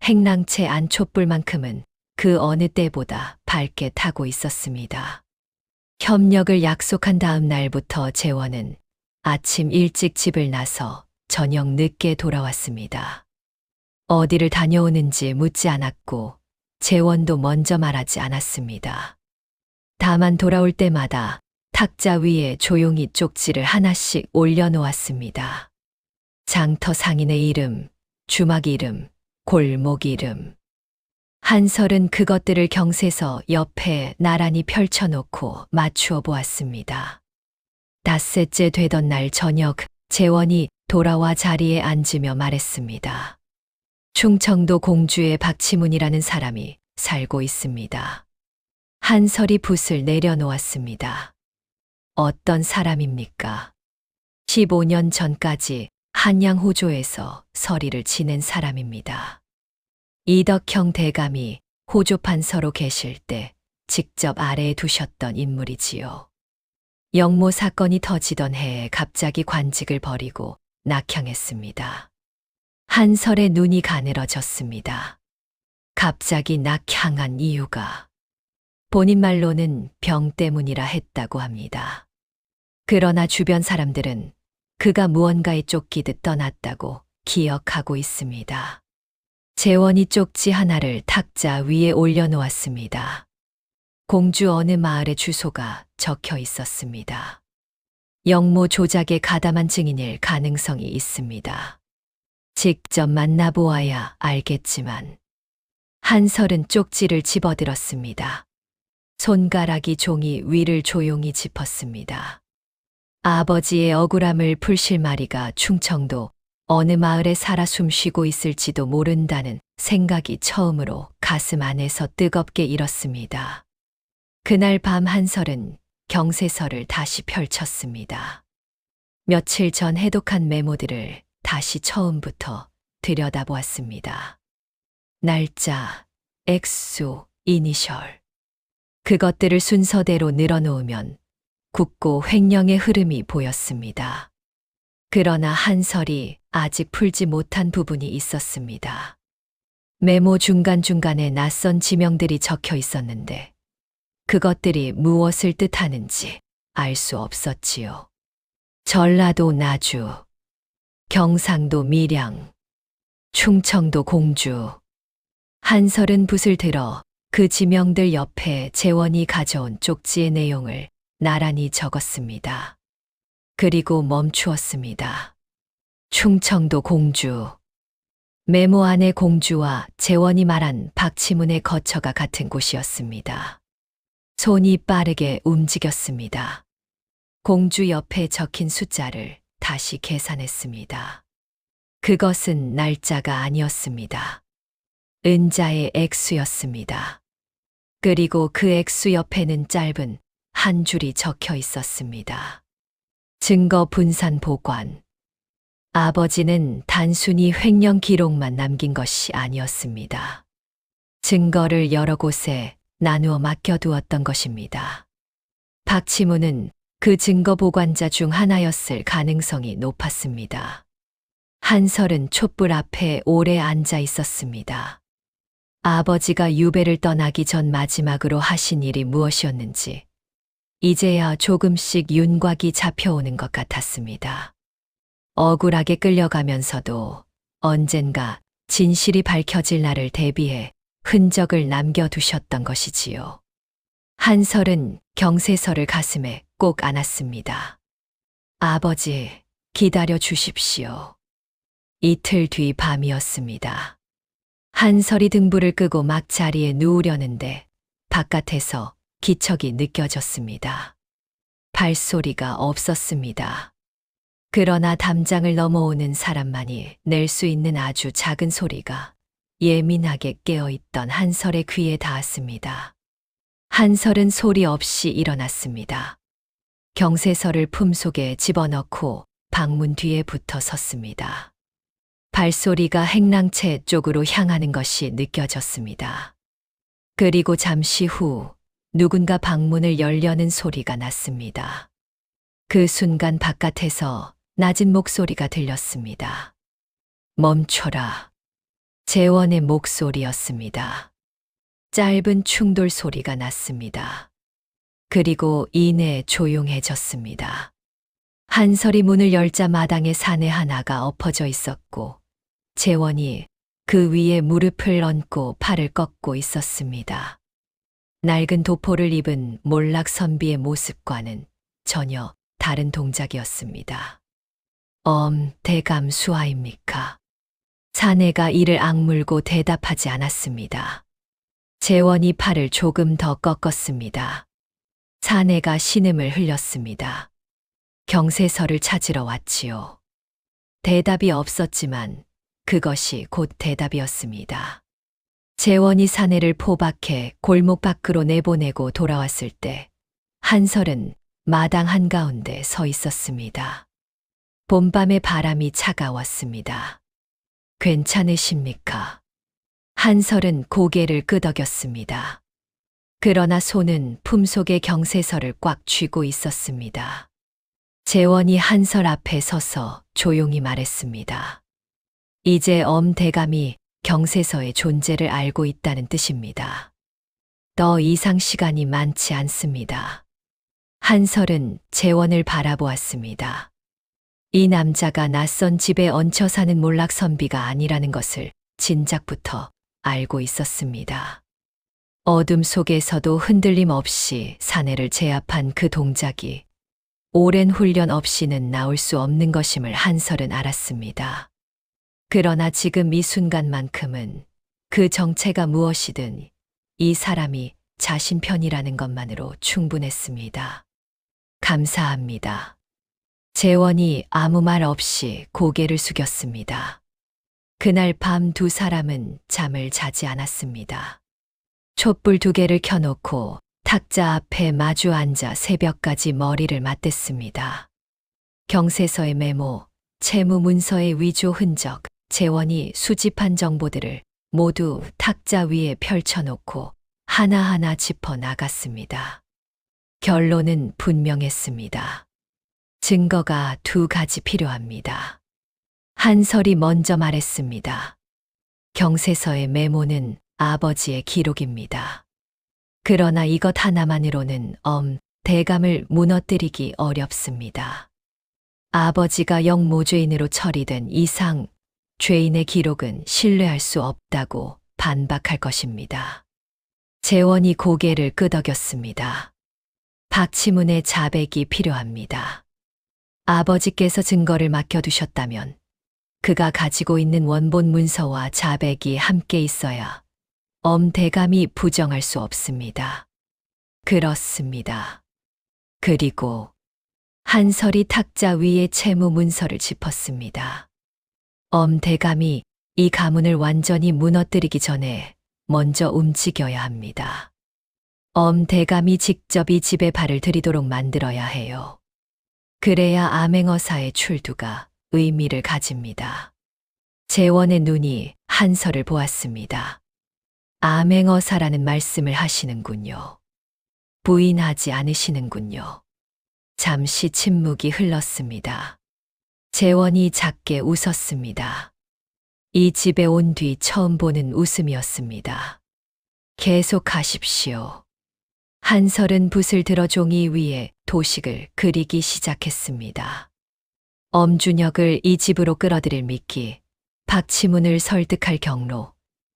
행랑채 안 촛불만큼은 그 어느 때보다 밝게 타고 있었습니다. 협력을 약속한 다음 날부터 재원은 아침 일찍 집을 나서 저녁 늦게 돌아왔습니다. 어디를 다녀오는지 묻지 않았고 재원도 먼저 말하지 않았습니다. 다만 돌아올 때마다 탁자 위에 조용히 쪽지를 하나씩 올려놓았습니다. 장터 상인의 이름, 주막 이름, 골목 이름. 한설은 그것들을 경세서 옆에 나란히 펼쳐놓고 맞추어 보았습니다. 닷새째 되던 날 저녁 재원이 돌아와 자리에 앉으며 말했습니다. 충청도 공주의 박치문이라는 사람이 살고 있습니다. 한설이 붓을 내려놓았습니다. 어떤 사람입니까? 15년 전까지 한양호조에서 서리를 지낸 사람입니다. 이덕형 대감이 호조판서로 계실 때 직접 아래에 두셨던 인물이지요. 영모 사건이 터지던 해에 갑자기 관직을 버리고 낙향했습니다. 한설의 눈이 가늘어졌습니다. 갑자기 낙향한 이유가 본인 말로는 병 때문이라 했다고 합니다. 그러나 주변 사람들은 그가 무언가에 쫓기듯 떠났다고 기억하고 있습니다. 재원이 쪽지 하나를 탁자 위에 올려놓았습니다. 공주 어느 마을의 주소가 적혀 있었습니다. 영모 조작에 가담한 증인일 가능성이 있습니다. 직접 만나보아야 알겠지만. 한설은 쪽지를 집어들었습니다. 손가락이 종이 위를 조용히 짚었습니다. 아버지의 억울함을 풀 실마리가 충청도 어느 마을에 살아 숨쉬고 있을지도 모른다는 생각이 처음으로 가슴 안에서 뜨겁게 일었습니다. 그날 밤 한설은 경세서를 다시 펼쳤습니다. 며칠 전 해독한 메모들을 다시 처음부터 들여다보았습니다. 날짜, 액수, 이니셜. 그것들을 순서대로 늘어놓으면 굳고 횡령의 흐름이 보였습니다. 그러나 한설이 아직 풀지 못한 부분이 있었습니다. 메모 중간중간에 낯선 지명들이 적혀 있었는데 그것들이 무엇을 뜻하는지 알 수 없었지요. 전라도 나주, 경상도 밀양, 충청도 공주. 한설은 붓을 들어 그 지명들 옆에 재원이 가져온 쪽지의 내용을 나란히 적었습니다. 그리고 멈추었습니다. 충청도 공주. 메모 안의 공주와 재원이 말한 박치문의 거처가 같은 곳이었습니다. 손이 빠르게 움직였습니다. 공주 옆에 적힌 숫자를 다시 계산했습니다. 그것은 날짜가 아니었습니다. 은자의 액수였습니다. 그리고 그 액수 옆에는 짧은 한 줄이 적혀 있었습니다. 증거 분산 보관. 아버지는 단순히 횡령 기록만 남긴 것이 아니었습니다. 증거를 여러 곳에 나누어 맡겨두었던 것입니다. 박치문은 그 증거 보관자 중 하나였을 가능성이 높았습니다. 한설은 촛불 앞에 오래 앉아 있었습니다. 아버지가 유배를 떠나기 전 마지막으로 하신 일이 무엇이었는지 이제야 조금씩 윤곽이 잡혀오는 것 같았습니다. 억울하게 끌려가면서도 언젠가 진실이 밝혀질 날을 대비해 흔적을 남겨두셨던 것이지요. 한설은 경세서를 가슴에 꼭 안았습니다. 아버지, 기다려 주십시오. 이틀 뒤 밤이었습니다. 한설이 등불을 끄고 막 자리에 누우려는데 바깥에서 기척이 느껴졌습니다. 발소리가 없었습니다. 그러나 담장을 넘어오는 사람만이 낼 수 있는 아주 작은 소리가 예민하게 깨어있던 한설의 귀에 닿았습니다. 한설은 소리 없이 일어났습니다. 경세서를 품속에 집어넣고 방문 뒤에 붙어 섰습니다. 발소리가 행랑채 쪽으로 향하는 것이 느껴졌습니다. 그리고 잠시 후 누군가 방문을 열려는 소리가 났습니다. 그 순간 바깥에서 낮은 목소리가 들렸습니다. 멈춰라. 재원의 목소리였습니다. 짧은 충돌 소리가 났습니다. 그리고 이내 조용해졌습니다. 한설이 문을 열자 마당에 사내 하나가 엎어져 있었고 재원이 그 위에 무릎을 얹고 팔을 꺾고 있었습니다. 낡은 도포를 입은 몰락 선비의 모습과는 전혀 다른 동작이었습니다. 대감 수하입니까? 사내가 이를 악물고 대답하지 않았습니다. 재원이 팔을 조금 더 꺾었습니다. 사내가 신음을 흘렸습니다. 경세서를 찾으러 왔지요. 대답이 없었지만 그것이 곧 대답이었습니다. 재원이 사내를 포박해 골목 밖으로 내보내고 돌아왔을 때 한설은 마당 한가운데 서 있었습니다. 봄밤의 바람이 차가웠습니다. 괜찮으십니까? 한설은 고개를 끄덕였습니다. 그러나 손은 품속의 경세서를 꽉 쥐고 있었습니다. 재원이 한설 앞에 서서 조용히 말했습니다. 이제 대감이 경세서의 존재를 알고 있다는 뜻입니다. 더 이상 시간이 많지 않습니다. 한설은 재원을 바라보았습니다. 이 남자가 낯선 집에 얹혀 사는 몰락 선비가 아니라는 것을 진작부터 알고 있었습니다. 어둠 속에서도 흔들림 없이 사내를 제압한 그 동작이 오랜 훈련 없이는 나올 수 없는 것임을 한설은 알았습니다. 그러나 지금 이 순간만큼은 그 정체가 무엇이든 이 사람이 자신 편이라는 것만으로 충분했습니다. 감사합니다. 재원이 아무 말 없이 고개를 숙였습니다. 그날 밤 두 사람은 잠을 자지 않았습니다. 촛불 2개를 켜놓고 탁자 앞에 마주 앉아 새벽까지 머리를 맞댔습니다. 경세서의 메모, 채무 문서의 위조 흔적, 재원이 수집한 정보들을 모두 탁자 위에 펼쳐놓고 하나하나 짚어 나갔습니다. 결론은 분명했습니다. 증거가 2가지 필요합니다. 한설이 먼저 말했습니다. 경세서의 메모는 아버지의 기록입니다. 그러나 이것 하나만으로는 대감을 무너뜨리기 어렵습니다. 아버지가 영모죄인으로 처리된 이상 죄인의 기록은 신뢰할 수 없다고 반박할 것입니다. 재원이 고개를 끄덕였습니다. 박치문의 자백이 필요합니다. 아버지께서 증거를 맡겨두셨다면 그가 가지고 있는 원본 문서와 자백이 함께 있어야 대감이 부정할 수 없습니다. 그렇습니다. 그리고 한설이 탁자 위에 채무 문서를 짚었습니다. 대감이 이 가문을 완전히 무너뜨리기 전에 먼저 움직여야 합니다. 대감이 직접 이 집에 발을 들이도록 만들어야 해요. 그래야 암행어사의 출두가 의미를 가집니다. 재원의 눈이 한설을 보았습니다. 암행어사라는 말씀을 하시는군요. 부인하지 않으시는군요. 잠시 침묵이 흘렀습니다. 재원이 작게 웃었습니다. 이 집에 온 뒤 처음 보는 웃음이었습니다. 계속하십시오. 한설은 붓을 들어 종이 위에 도식을 그리기 시작했습니다. 엄준혁을 이 집으로 끌어들일 미끼, 박치문을 설득할 경로,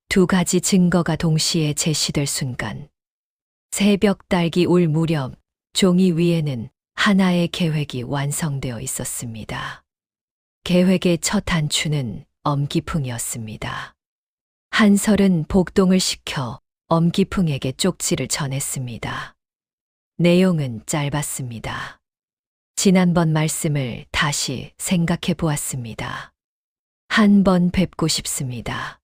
두 가지 증거가 동시에 제시될 순간. 새벽 딸기 울 무렵 종이 위에는 하나의 계획이 완성되어 있었습니다. 계획의 첫 단추는 엄기풍이었습니다. 한설은 복동을 시켜 엄기풍에게 쪽지를 전했습니다. 내용은 짧았습니다. 지난번 말씀을 다시 생각해 보았습니다. 한 번 뵙고 싶습니다.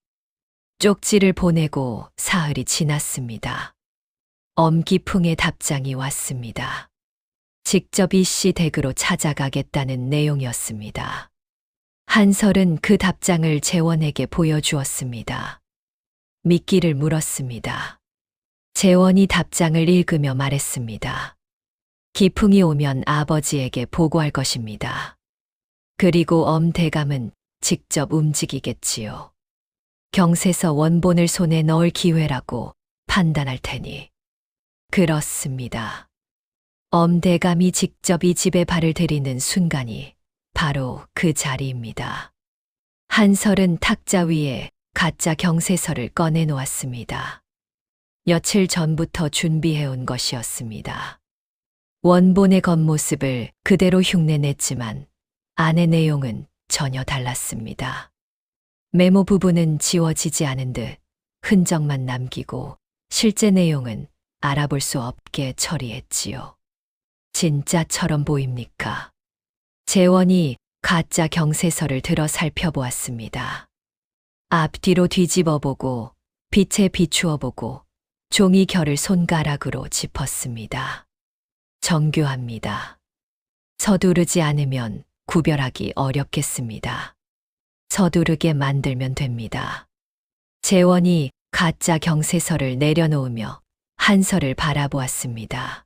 쪽지를 보내고 사흘이 지났습니다. 엄기풍의 답장이 왔습니다. 직접 이씨 댁으로 찾아가겠다는 내용이었습니다. 한설은 그 답장을 재원에게 보여주었습니다. 미끼를 물었습니다. 재원이 답장을 읽으며 말했습니다. 기풍이 오면 아버지에게 보고할 것입니다. 그리고 엄대감은 직접 움직이겠지요. 경세서 원본을 손에 넣을 기회라고 판단할 테니. 그렇습니다. 엄대감이 직접 이 집에 발을 들이는 순간이 바로 그 자리입니다. 한설은 탁자 위에 가짜 경세서를 꺼내 놓았습니다. 며칠 전부터 준비해온 것이었습니다. 원본의 겉모습을 그대로 흉내냈지만 안의 내용은 전혀 달랐습니다. 메모 부분은 지워지지 않은 듯 흔적만 남기고 실제 내용은 알아볼 수 없게 처리했지요. 진짜처럼 보입니까? 재원이 가짜 경세서를 들어 살펴보았습니다. 앞뒤로 뒤집어보고 빛에 비추어보고 종이 결을 손가락으로 짚었습니다. 정교합니다. 서두르지 않으면 구별하기 어렵겠습니다. 서두르게 만들면 됩니다. 재원이 가짜 경세서를 내려놓으며 한설을 바라보았습니다.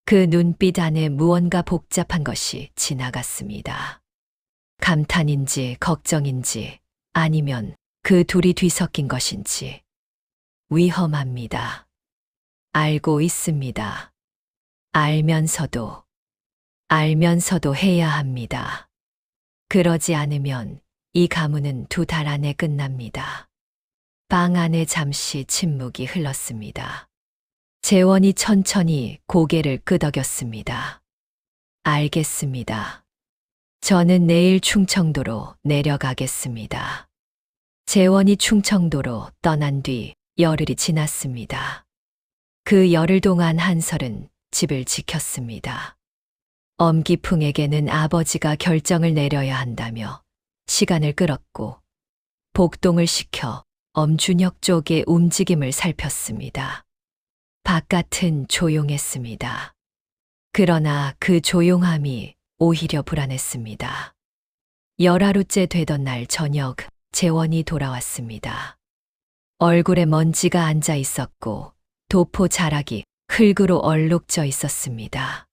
그 눈빛 안에 무언가 복잡한 것이 지나갔습니다. 감탄인지 걱정인지 아니면 그 둘이 뒤섞인 것인지. 위험합니다. 알고 있습니다. 알면서도 해야 합니다. 그러지 않으면 이 가문은 두 달 안에 끝납니다. 방 안에 잠시 침묵이 흘렀습니다. 재원이 천천히 고개를 끄덕였습니다. 알겠습니다. 저는 내일 충청도로 내려가겠습니다. 재원이 충청도로 떠난 뒤 열흘이 지났습니다. 그 열흘 동안 한설은 집을 지켰습니다. 엄기풍에게는 아버지가 결정을 내려야 한다며 시간을 끌었고 복동을 시켜 엄준혁 쪽의 움직임을 살폈습니다. 바깥은 조용했습니다. 그러나 그 조용함이 오히려 불안했습니다. 열하루째 되던 날 저녁 재원이 돌아왔습니다. 얼굴에 먼지가 앉아 있었고 도포 자락이 흙으로 얼룩져 있었습니다.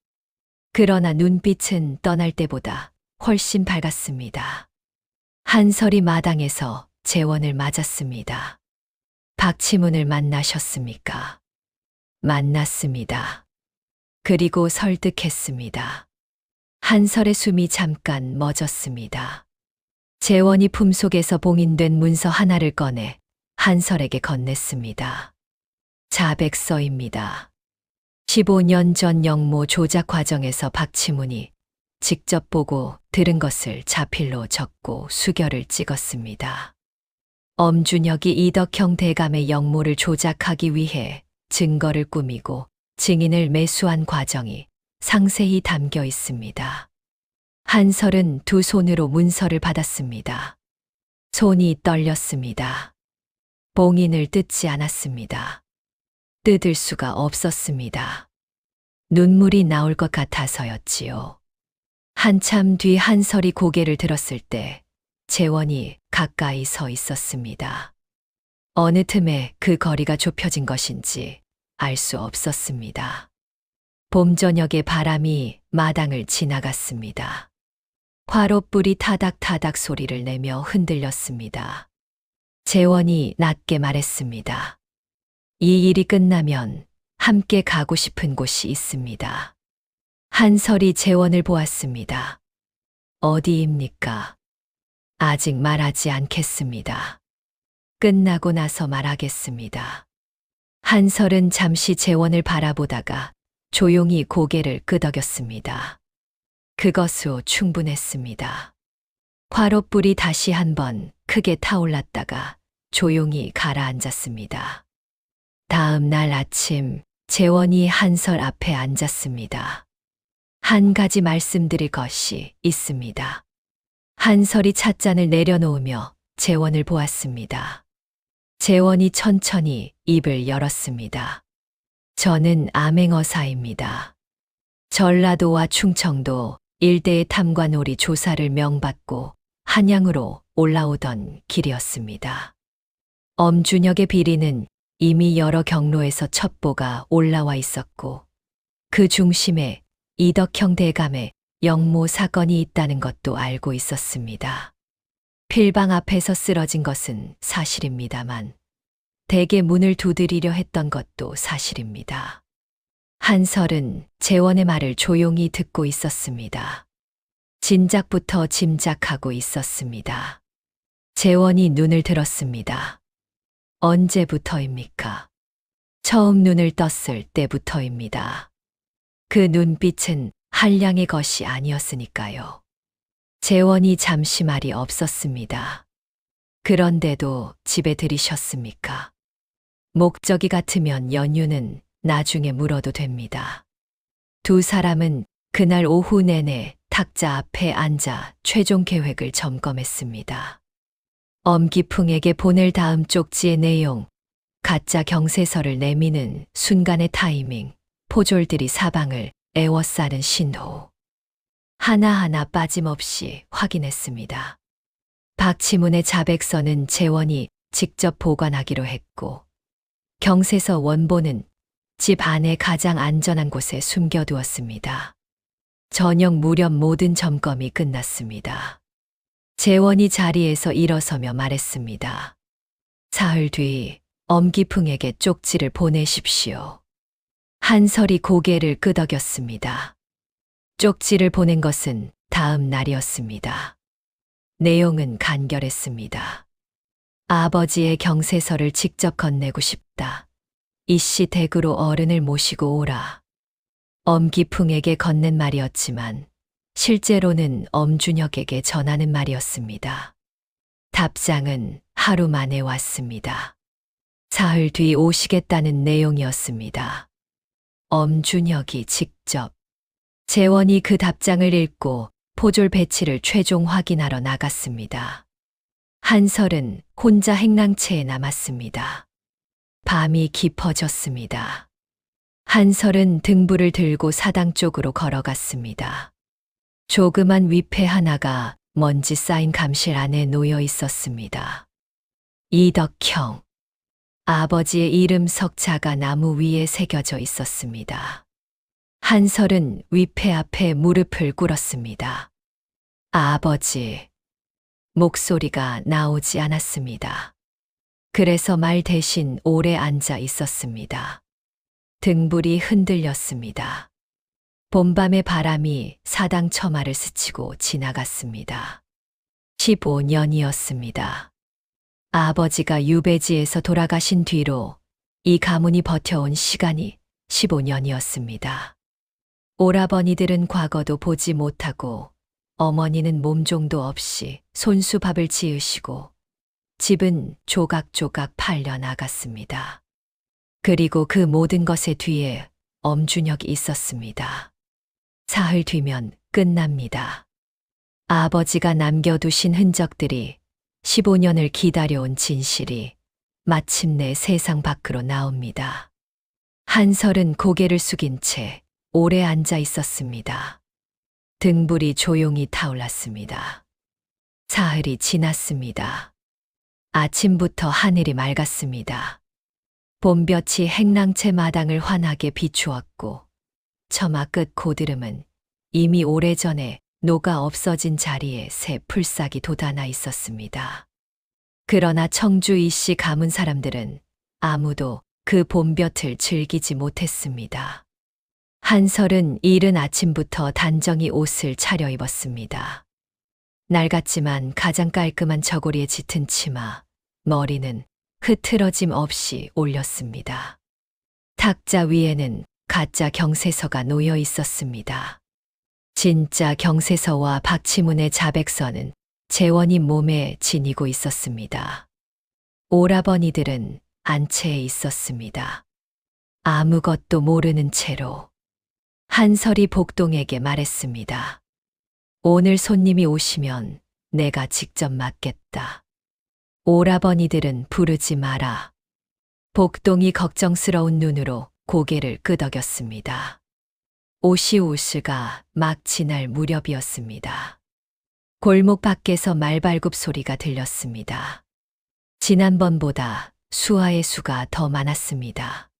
그러나 눈빛은 떠날 때보다 훨씬 밝았습니다. 한설이 마당에서 재원을 맞았습니다. 박치문을 만나셨습니까? 만났습니다. 그리고 설득했습니다. 한설의 숨이 잠깐 멎었습니다. 재원이 품속에서 봉인된 문서 하나를 꺼내 한설에게 건넸습니다. 자백서입니다. 15년 전 영모 조작 과정에서 박치문이 직접 보고 들은 것을 자필로 적고 수결을 찍었습니다. 엄준혁이 이덕형 대감의 영모를 조작하기 위해 증거를 꾸미고 증인을 매수한 과정이 상세히 담겨 있습니다. 한설은 두 손으로 문서를 받았습니다. 손이 떨렸습니다. 봉인을 뜯지 않았습니다. 뜯을 수가 없었습니다. 눈물이 나올 것 같아서였지요. 한참 뒤 한설이 고개를 들었을 때 재원이 가까이 서 있었습니다. 어느 틈에 그 거리가 좁혀진 것인지 알 수 없었습니다. 봄 저녁의 바람이 마당을 지나갔습니다. 화롯불이 타닥타닥 소리를 내며 흔들렸습니다. 재원이 낮게 말했습니다. 이 일이 끝나면 함께 가고 싶은 곳이 있습니다. 한설이 재원을 보았습니다. 어디입니까? 아직 말하지 않겠습니다. 끝나고 나서 말하겠습니다. 한설은 잠시 재원을 바라보다가 조용히 고개를 끄덕였습니다. 그것으로 충분했습니다. 화롯불이 다시 한번 크게 타올랐다가 조용히 가라앉았습니다. 다음 날 아침 재원이 한설 앞에 앉았습니다. 한 가지 말씀드릴 것이 있습니다. 한설이 찻잔을 내려놓으며 재원을 보았습니다. 재원이 천천히 입을 열었습니다. 저는 암행어사입니다. 전라도와 충청도 일대의 탐관오리 조사를 명받고 한양으로 올라오던 길이었습니다. 엄준혁의 비리는 이미 여러 경로에서 첩보가 올라와 있었고 그 중심에 이덕형 대감의 영모 사건이 있다는 것도 알고 있었습니다. 필방 앞에서 쓰러진 것은 사실입니다만 댁의 문을 두드리려 했던 것도 사실입니다. 한설은 재원의 말을 조용히 듣고 있었습니다. 진작부터 짐작하고 있었습니다. 재원이 눈을 들었습니다. 언제부터입니까? 처음 눈을 떴을 때부터입니다. 그 눈빛은 한량의 것이 아니었으니까요. 재원이 잠시 말이 없었습니다. 그런데도 집에 들이셨습니까? 목적이 같으면 연유는 나중에 물어도 됩니다. 두 사람은 그날 오후 내내 탁자 앞에 앉아 최종 계획을 점검했습니다. 엄기풍에게 보낼 다음 쪽지의 내용, 가짜 경세서를 내미는 순간의 타이밍, 포졸들이 사방을 에워싸는 신호. 하나하나 빠짐없이 확인했습니다. 박치문의 자백서는 재원이 직접 보관하기로 했고, 경세서 원본은 집 안에 가장 안전한 곳에 숨겨두었습니다. 저녁 무렵 모든 점검이 끝났습니다. 재원이 자리에서 일어서며 말했습니다. 사흘 뒤 엄기풍에게 쪽지를 보내십시오. 한설이 고개를 끄덕였습니다. 쪽지를 보낸 것은 다음 날이었습니다. 내용은 간결했습니다. 아버지의 경세서를 직접 건네고 싶다. 이씨 댁으로 어른을 모시고 오라. 엄기풍에게 건넨 말이었지만 실제로는 엄준혁에게 전하는 말이었습니다. 답장은 하루 만에 왔습니다. 사흘 뒤 오시겠다는 내용이었습니다. 엄준혁이 직접. 재원이 그 답장을 읽고 포졸 배치를 최종 확인하러 나갔습니다. 한설은 혼자 행랑채에 남았습니다. 밤이 깊어졌습니다. 한설은 등불을 들고 사당 쪽으로 걸어갔습니다. 조그만 위패 하나가 먼지 쌓인 감실 안에 놓여 있었습니다. 이덕형. 아버지의 이름 석자가 나무 위에 새겨져 있었습니다. 한설은 위패 앞에 무릎을 꿇었습니다. 아버지. 목소리가 나오지 않았습니다. 그래서 말 대신 오래 앉아 있었습니다. 등불이 흔들렸습니다. 봄밤의 바람이 사당 처마를 스치고 지나갔습니다. 15년이었습니다. 아버지가 유배지에서 돌아가신 뒤로 이 가문이 버텨온 시간이 15년이었습니다. 오라버니들은 과거도 보지 못하고 어머니는 몸종도 없이 손수밥을 지으시고 집은 조각조각 팔려 나갔습니다. 그리고 그 모든 것의 뒤에 엄준혁이 있었습니다. 사흘 뒤면 끝납니다. 아버지가 남겨두신 흔적들이 15년을 기다려온 진실이 마침내 세상 밖으로 나옵니다. 한설은 고개를 숙인 채 오래 앉아 있었습니다. 등불이 조용히 타올랐습니다. 사흘이 지났습니다. 아침부터 하늘이 맑았습니다. 봄볕이 행랑채 마당을 환하게 비추었고 처마 끝 고드름은 이미 오래전에 녹아 없어진 자리에 새 풀싹이 돋아나 있었습니다. 그러나 청주 이씨 가문 사람들은 아무도 그 봄볕을 즐기지 못했습니다. 한설은 이른 아침부터 단정히 옷을 차려입었습니다. 낡았지만 가장 깔끔한 저고리에 짙은 치마, 머리는 흐트러짐 없이 올렸습니다. 탁자 위에는 가짜 경세서가 놓여 있었습니다. 진짜 경세서와 박치문의 자백서는 재원이 몸에 지니고 있었습니다. 오라버니들은 안채에 있었습니다. 아무것도 모르는 채로 한설이 복동에게 말했습니다. 오늘 손님이 오시면 내가 직접 맡겠다. 오라버니들은 부르지 마라. 복동이 걱정스러운 눈으로 고개를 끄덕였습니다. 오시우스가 막 지날 무렵이었습니다. 골목 밖에서 말발굽 소리가 들렸습니다. 지난번보다 수하의 수가 더 많았습니다.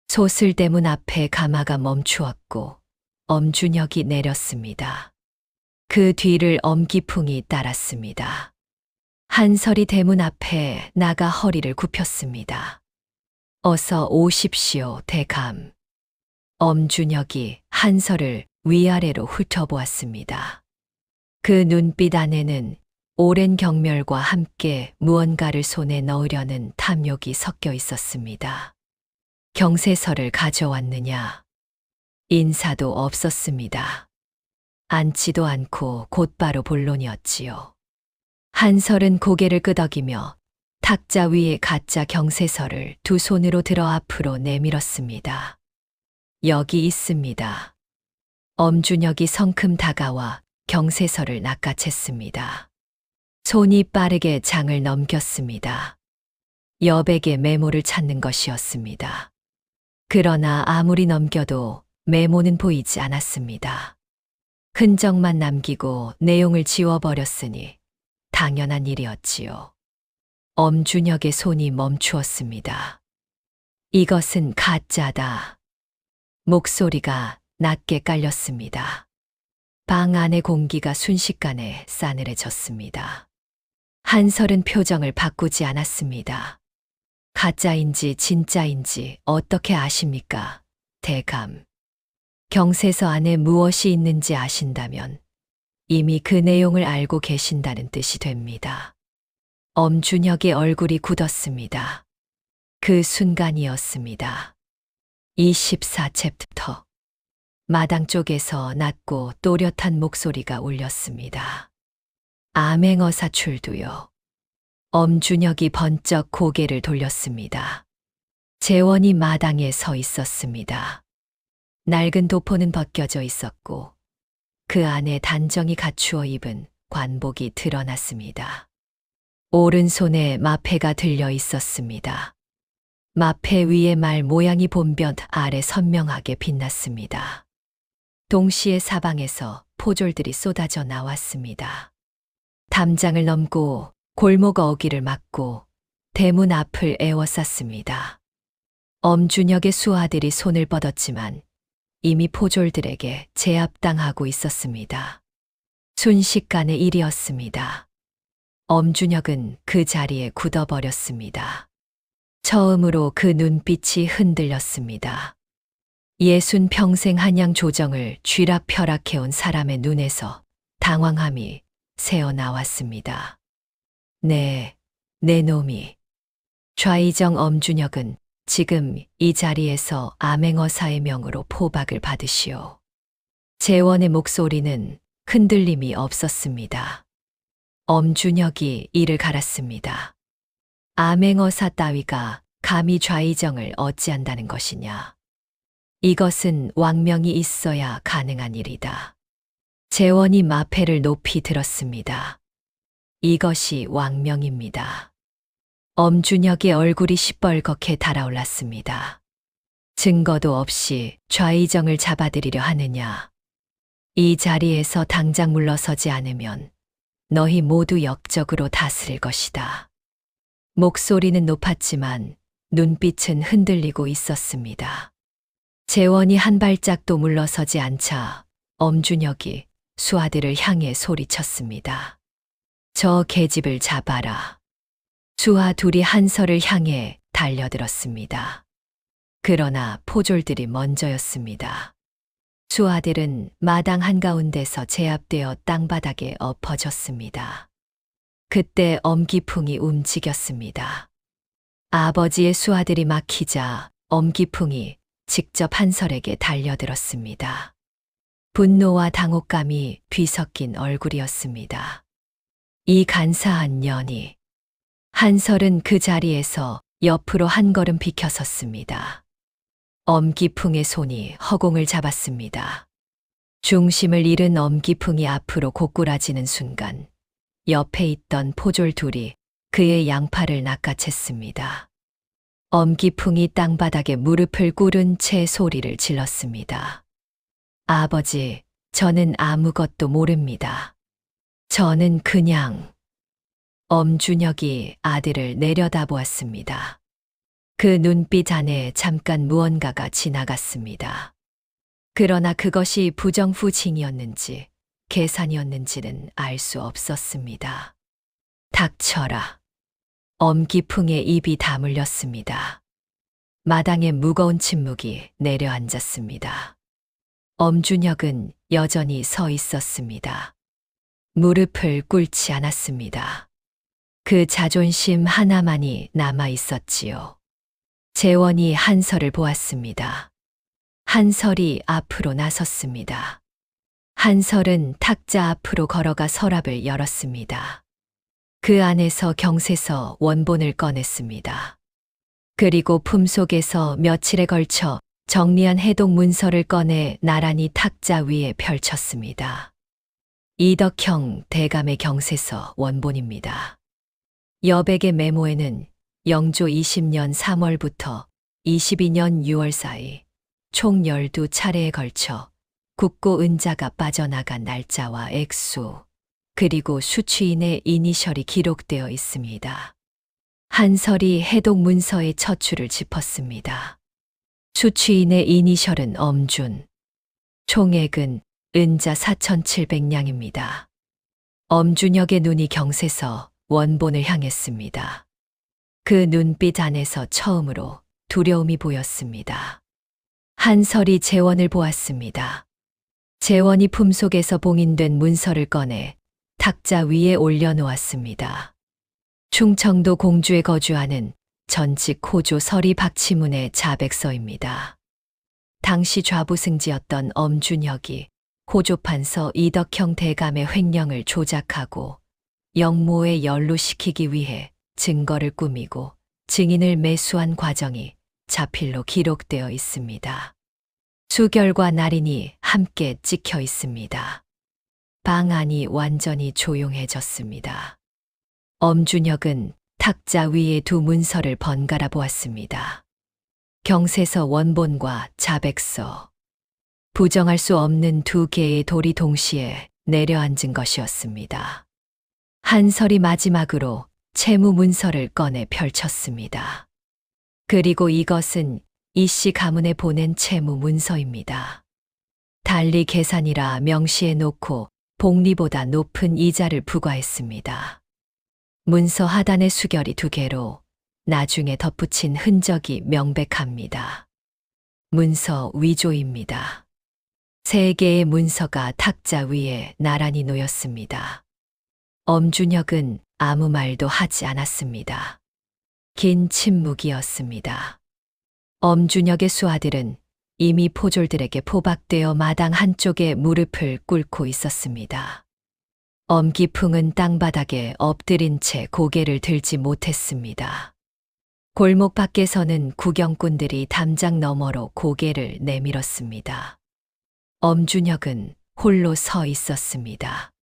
소슬대문 앞에 가마가 멈추었고 엄준혁이 내렸습니다. 그 뒤를 엄기풍이 따랐습니다. 한설이 대문 앞에 나가 허리를 굽혔습니다. 어서 오십시오, 대감. 엄준혁이 한설을 위아래로 훑어보았습니다. 그 눈빛 안에는 오랜 경멸과 함께 무언가를 손에 넣으려는 탐욕이 섞여 있었습니다. 경세서를 가져왔느냐? 인사도 없었습니다. 앉지도 않고 곧바로 본론이었지요. 한설은 고개를 끄덕이며 탁자 위에 가짜 경세서를 두 손으로 들어 앞으로 내밀었습니다. 여기 있습니다. 엄준혁이 성큼 다가와 경세서를 낚아챘습니다. 손이 빠르게 장을 넘겼습니다. 여백의 메모를 찾는 것이었습니다. 그러나 아무리 넘겨도 메모는 보이지 않았습니다. 흔적만 남기고 내용을 지워버렸으니 당연한 일이었지요. 엄준혁의 손이 멈추었습니다. 이것은 가짜다. 목소리가 낮게 깔렸습니다. 방 안의 공기가 순식간에 싸늘해졌습니다. 한설은 표정을 바꾸지 않았습니다. 가짜인지 진짜인지 어떻게 아십니까, 대감? 경세서 안에 무엇이 있는지 아신다면 이미 그 내용을 알고 계신다는 뜻이 됩니다. 엄준혁의 얼굴이 굳었습니다. 그 순간이었습니다. 24챕터. 마당 쪽에서 낮고 또렷한 목소리가 울렸습니다. 암행어사 출두요. 엄준혁이 번쩍 고개를 돌렸습니다. 재원이 마당에 서 있었습니다. 낡은 도포는 벗겨져 있었고 그 안에 단정히 갖추어 입은 관복이 드러났습니다. 오른손에 마패가 들려 있었습니다. 마패 위에 말 모양이 본변 아래 선명하게 빛났습니다. 동시에 사방에서 포졸들이 쏟아져 나왔습니다. 담장을 넘고 골목 어귀를 막고 대문 앞을 에워쌌습니다. 엄준혁의 수하들이 손을 뻗었지만 이미 포졸들에게 제압당하고 있었습니다. 순식간의 일이었습니다. 엄준혁은 그 자리에 굳어버렸습니다. 처음으로 그 눈빛이 흔들렸습니다. 60평생 한양 조정을 쥐락펴락해온 사람의 눈에서 당황함이 새어나왔습니다. 네, 내 놈이. 좌이정 엄준혁은 지금 이 자리에서 암행어사의 명으로 포박을 받으시오. 재원의 목소리는 흔들림이 없었습니다. 엄준혁이 이를 갈았습니다. 암행어사 따위가 감히 좌이정을 어찌한다는 것이냐. 이것은 왕명이 있어야 가능한 일이다. 재원이 마패를 높이 들었습니다. 이것이 왕명입니다. 엄준혁의 얼굴이 시뻘겋게 달아올랐습니다. 증거도 없이 좌이정을 잡아들이려 하느냐. 이 자리에서 당장 물러서지 않으면 너희 모두 역적으로 다스릴 것이다. 목소리는 높았지만 눈빛은 흔들리고 있었습니다. 재원이 한 발짝도 물러서지 않자 엄준혁이 수하들을 향해 소리쳤습니다. 저 계집을 잡아라. 수하 둘이 한설을 향해 달려들었습니다. 그러나 포졸들이 먼저였습니다. 수아들은 마당 한가운데서 제압되어 땅바닥에 엎어졌습니다. 그때 엄기풍이 움직였습니다. 아버지의 수아들이 막히자 엄기풍이 직접 한설에게 달려들었습니다. 분노와 당혹감이 뒤섞인 얼굴이었습니다. 이 간사한 년이. 한설은 그 자리에서 옆으로 한 걸음 비켜섰습니다. 엄기풍의 손이 허공을 잡았습니다. 중심을 잃은 엄기풍이 앞으로 고꾸라지는 순간 옆에 있던 포졸 둘이 그의 양팔을 낚아챘습니다. 엄기풍이 땅바닥에 무릎을 꿇은 채 소리를 질렀습니다. 아버지, 저는 아무것도 모릅니다. 저는 그냥... 엄준혁이 아들을 내려다보았습니다. 그 눈빛 안에 잠깐 무언가가 지나갔습니다. 그러나 그것이 부정후징이었는지 계산이었는지는 알 수 없었습니다. 닥쳐라. 엄기풍의 입이 다물렸습니다. 마당에 무거운 침묵이 내려앉았습니다. 엄준혁은 여전히 서 있었습니다. 무릎을 꿇지 않았습니다. 그 자존심 하나만이 남아 있었지요. 재원이 한설을 보았습니다. 한설이 앞으로 나섰습니다. 한설은 탁자 앞으로 걸어가 서랍을 열었습니다. 그 안에서 경세서 원본을 꺼냈습니다. 그리고 품속에서 며칠에 걸쳐 정리한 해독 문서를 꺼내 나란히 탁자 위에 펼쳤습니다. 이덕형 대감의 경세서 원본입니다. 여백의 메모에는 영조 20년 3월부터 22년 6월 사이 총 12차례에 걸쳐 국고 은자가 빠져나간 날짜와 액수, 그리고 수취인의 이니셜이 기록되어 있습니다. 한설이 해독 문서의 처추를 짚었습니다. 수취인의 이니셜은 엄준, 총액은 은자 4,700냥입니다. 엄준혁의 눈이 경세서 원본을 향했습니다. 그 눈빛 안에서 처음으로 두려움이 보였습니다. 한설이 재원을 보았습니다. 재원이 품속에서 봉인된 문서를 꺼내 탁자 위에 올려놓았습니다. 충청도 공주에 거주하는 전직 호조 서리 박치문의 자백서입니다. 당시 좌부승지였던 엄준혁이 호조판서 이덕형 대감의 횡령을 조작하고 영모에 연루시키기 위해 증거를 꾸미고 증인을 매수한 과정이 자필로 기록되어 있습니다. 수결과 날인이 함께 찍혀 있습니다. 방 안이 완전히 조용해졌습니다. 엄준혁은 탁자 위에 두 문서를 번갈아 보았습니다. 경세서 원본과 자백서. 부정할 수 없는 두 개의 돌이 동시에 내려앉은 것이었습니다. 한설이 마지막으로 채무 문서를 꺼내 펼쳤습니다. 그리고 이것은 이씨 가문에 보낸 채무 문서입니다. 달리 계산이라 명시해 놓고 복리보다 높은 이자를 부과했습니다. 문서 하단의 수결이 2개로 나중에 덧붙인 흔적이 명백합니다. 문서 위조입니다. 3개의 문서가 탁자 위에 나란히 놓였습니다. 엄준혁은 아무 말도 하지 않았습니다. 긴 침묵이었습니다. 엄준혁의 수아들은 이미 포졸들에게 포박되어 마당 한쪽에 무릎을 꿇고 있었습니다. 엄기풍은 땅바닥에 엎드린 채 고개를 들지 못했습니다. 골목 밖에서는 구경꾼들이 담장 너머로 고개를 내밀었습니다. 엄준혁은 홀로 서 있었습니다.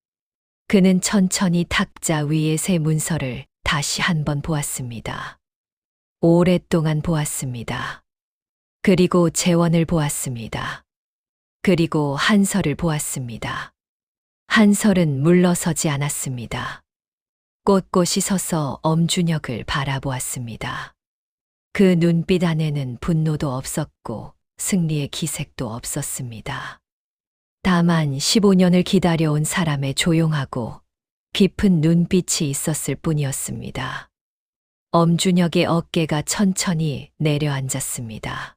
그는 천천히 탁자 위의 새 문서를 다시 한번 보았습니다. 오랫동안 보았습니다. 그리고 재원을 보았습니다. 그리고 한설을 보았습니다. 한설은 물러서지 않았습니다. 꼿꼿이 서서 엄준혁을 바라보았습니다. 그 눈빛 안에는 분노도 없었고 승리의 기색도 없었습니다. 다만 15년을 기다려온 사람의 조용하고 깊은 눈빛이 있었을 뿐이었습니다. 엄준혁의 어깨가 천천히 내려앉았습니다.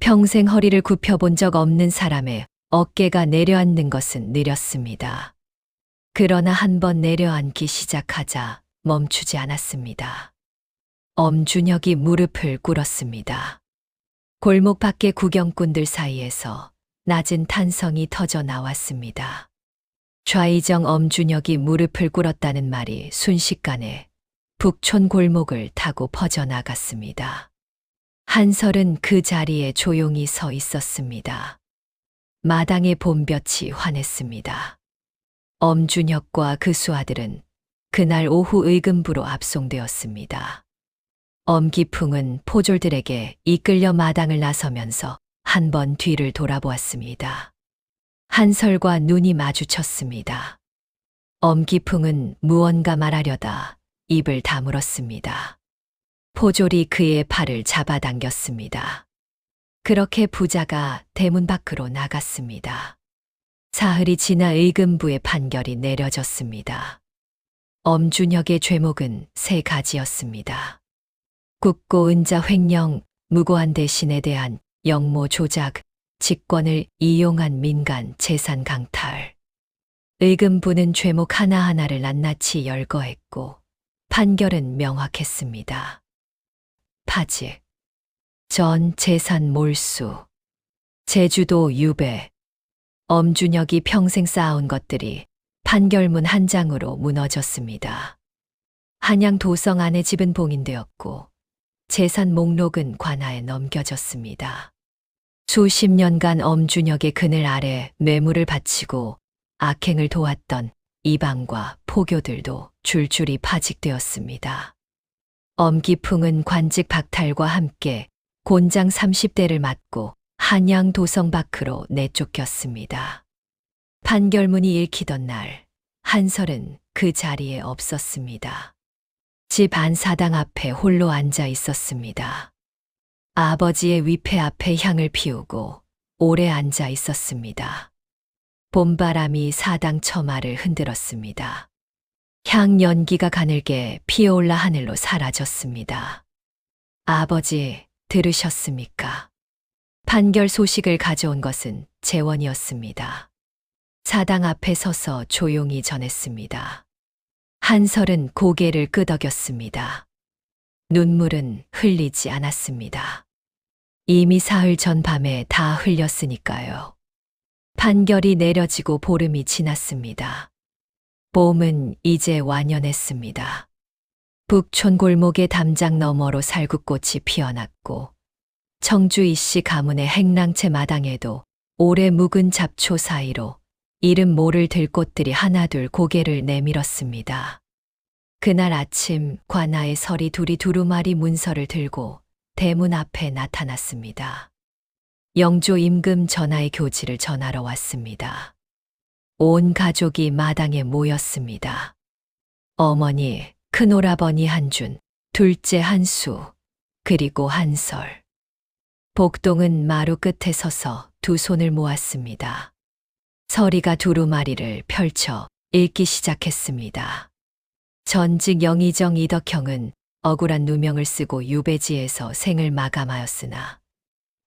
평생 허리를 굽혀본 적 없는 사람의 어깨가 내려앉는 것은 느렸습니다. 그러나 한 번 내려앉기 시작하자 멈추지 않았습니다. 엄준혁이 무릎을 꿇었습니다. 골목 밖의 구경꾼들 사이에서 낮은 탄성이 터져 나왔습니다. 좌의정 엄준혁이 무릎을 꿇었다는 말이 순식간에 북촌 골목을 타고 퍼져나갔습니다. 한설은 그 자리에 조용히 서 있었습니다. 마당의 봄볕이 환했습니다. 엄준혁과 그 수하들은 그날 오후 의금부로 압송되었습니다. 엄기풍은 포졸들에게 이끌려 마당을 나서면서 한 번 뒤를 돌아보았습니다. 한설과 눈이 마주쳤습니다. 엄기풍은 무언가 말하려다 입을 다물었습니다. 포졸이 그의 팔을 잡아당겼습니다. 그렇게 부자가 대문 밖으로 나갔습니다. 사흘이 지나 의금부의 판결이 내려졌습니다. 엄준혁의 죄목은 3가지였습니다. 국고 은자 횡령, 무고한 대신에 대한 영모 조작, 직권을 이용한 민간 재산 강탈. 의금부는 죄목 하나하나를 낱낱이 열거했고 판결은 명확했습니다. 파직, 전 재산 몰수, 제주도 유배. 엄준혁이 평생 쌓아온 것들이 판결문 한 장으로 무너졌습니다. 한양 도성 안의 집은 봉인되었고 재산 목록은 관아에 넘겨졌습니다. 수십 년간 엄준혁의 그늘 아래 뇌물을 바치고 악행을 도왔던 이방과 포교들도 줄줄이 파직되었습니다. 엄기풍은 관직 박탈과 함께 곤장 30대를 맞고 한양 도성 밖으로 내쫓겼습니다. 판결문이 읽히던 날, 한설은 그 자리에 없었습니다. 집 안사당 앞에 홀로 앉아 있었습니다. 아버지의 위패 앞에 향을 피우고 오래 앉아 있었습니다. 봄바람이 사당 처마를 흔들었습니다. 향 연기가 가늘게 피어올라 하늘로 사라졌습니다. 아버지, 들으셨습니까? 판결 소식을 가져온 것은 재원이었습니다. 사당 앞에 서서 조용히 전했습니다. 한설은 고개를 끄덕였습니다. 눈물은 흘리지 않았습니다. 이미 사흘 전 밤에 다 흘렸으니까요. 판결이 내려지고 보름이 지났습니다. 봄은 이제 완연했습니다. 북촌 골목의 담장 너머로 살구꽃이 피어났고 청주 이씨 가문의 행랑채 마당에도 오래 묵은 잡초 사이로 이름 모를 들꽃들이 하나둘 고개를 내밀었습니다. 그날 아침 관아의 설이 둘이 두루마리 문서를 들고 대문 앞에 나타났습니다. 영조 임금 전하의 교지를 전하러 왔습니다. 온 가족이 마당에 모였습니다. 어머니, 큰오라버니 한준, 둘째 한수, 그리고 한설. 복동은 마루 끝에 서서 두 손을 모았습니다. 서리가 두루마리를 펼쳐 읽기 시작했습니다. 전직 영의정 이덕형은 억울한 누명을 쓰고 유배지에서 생을 마감하였으나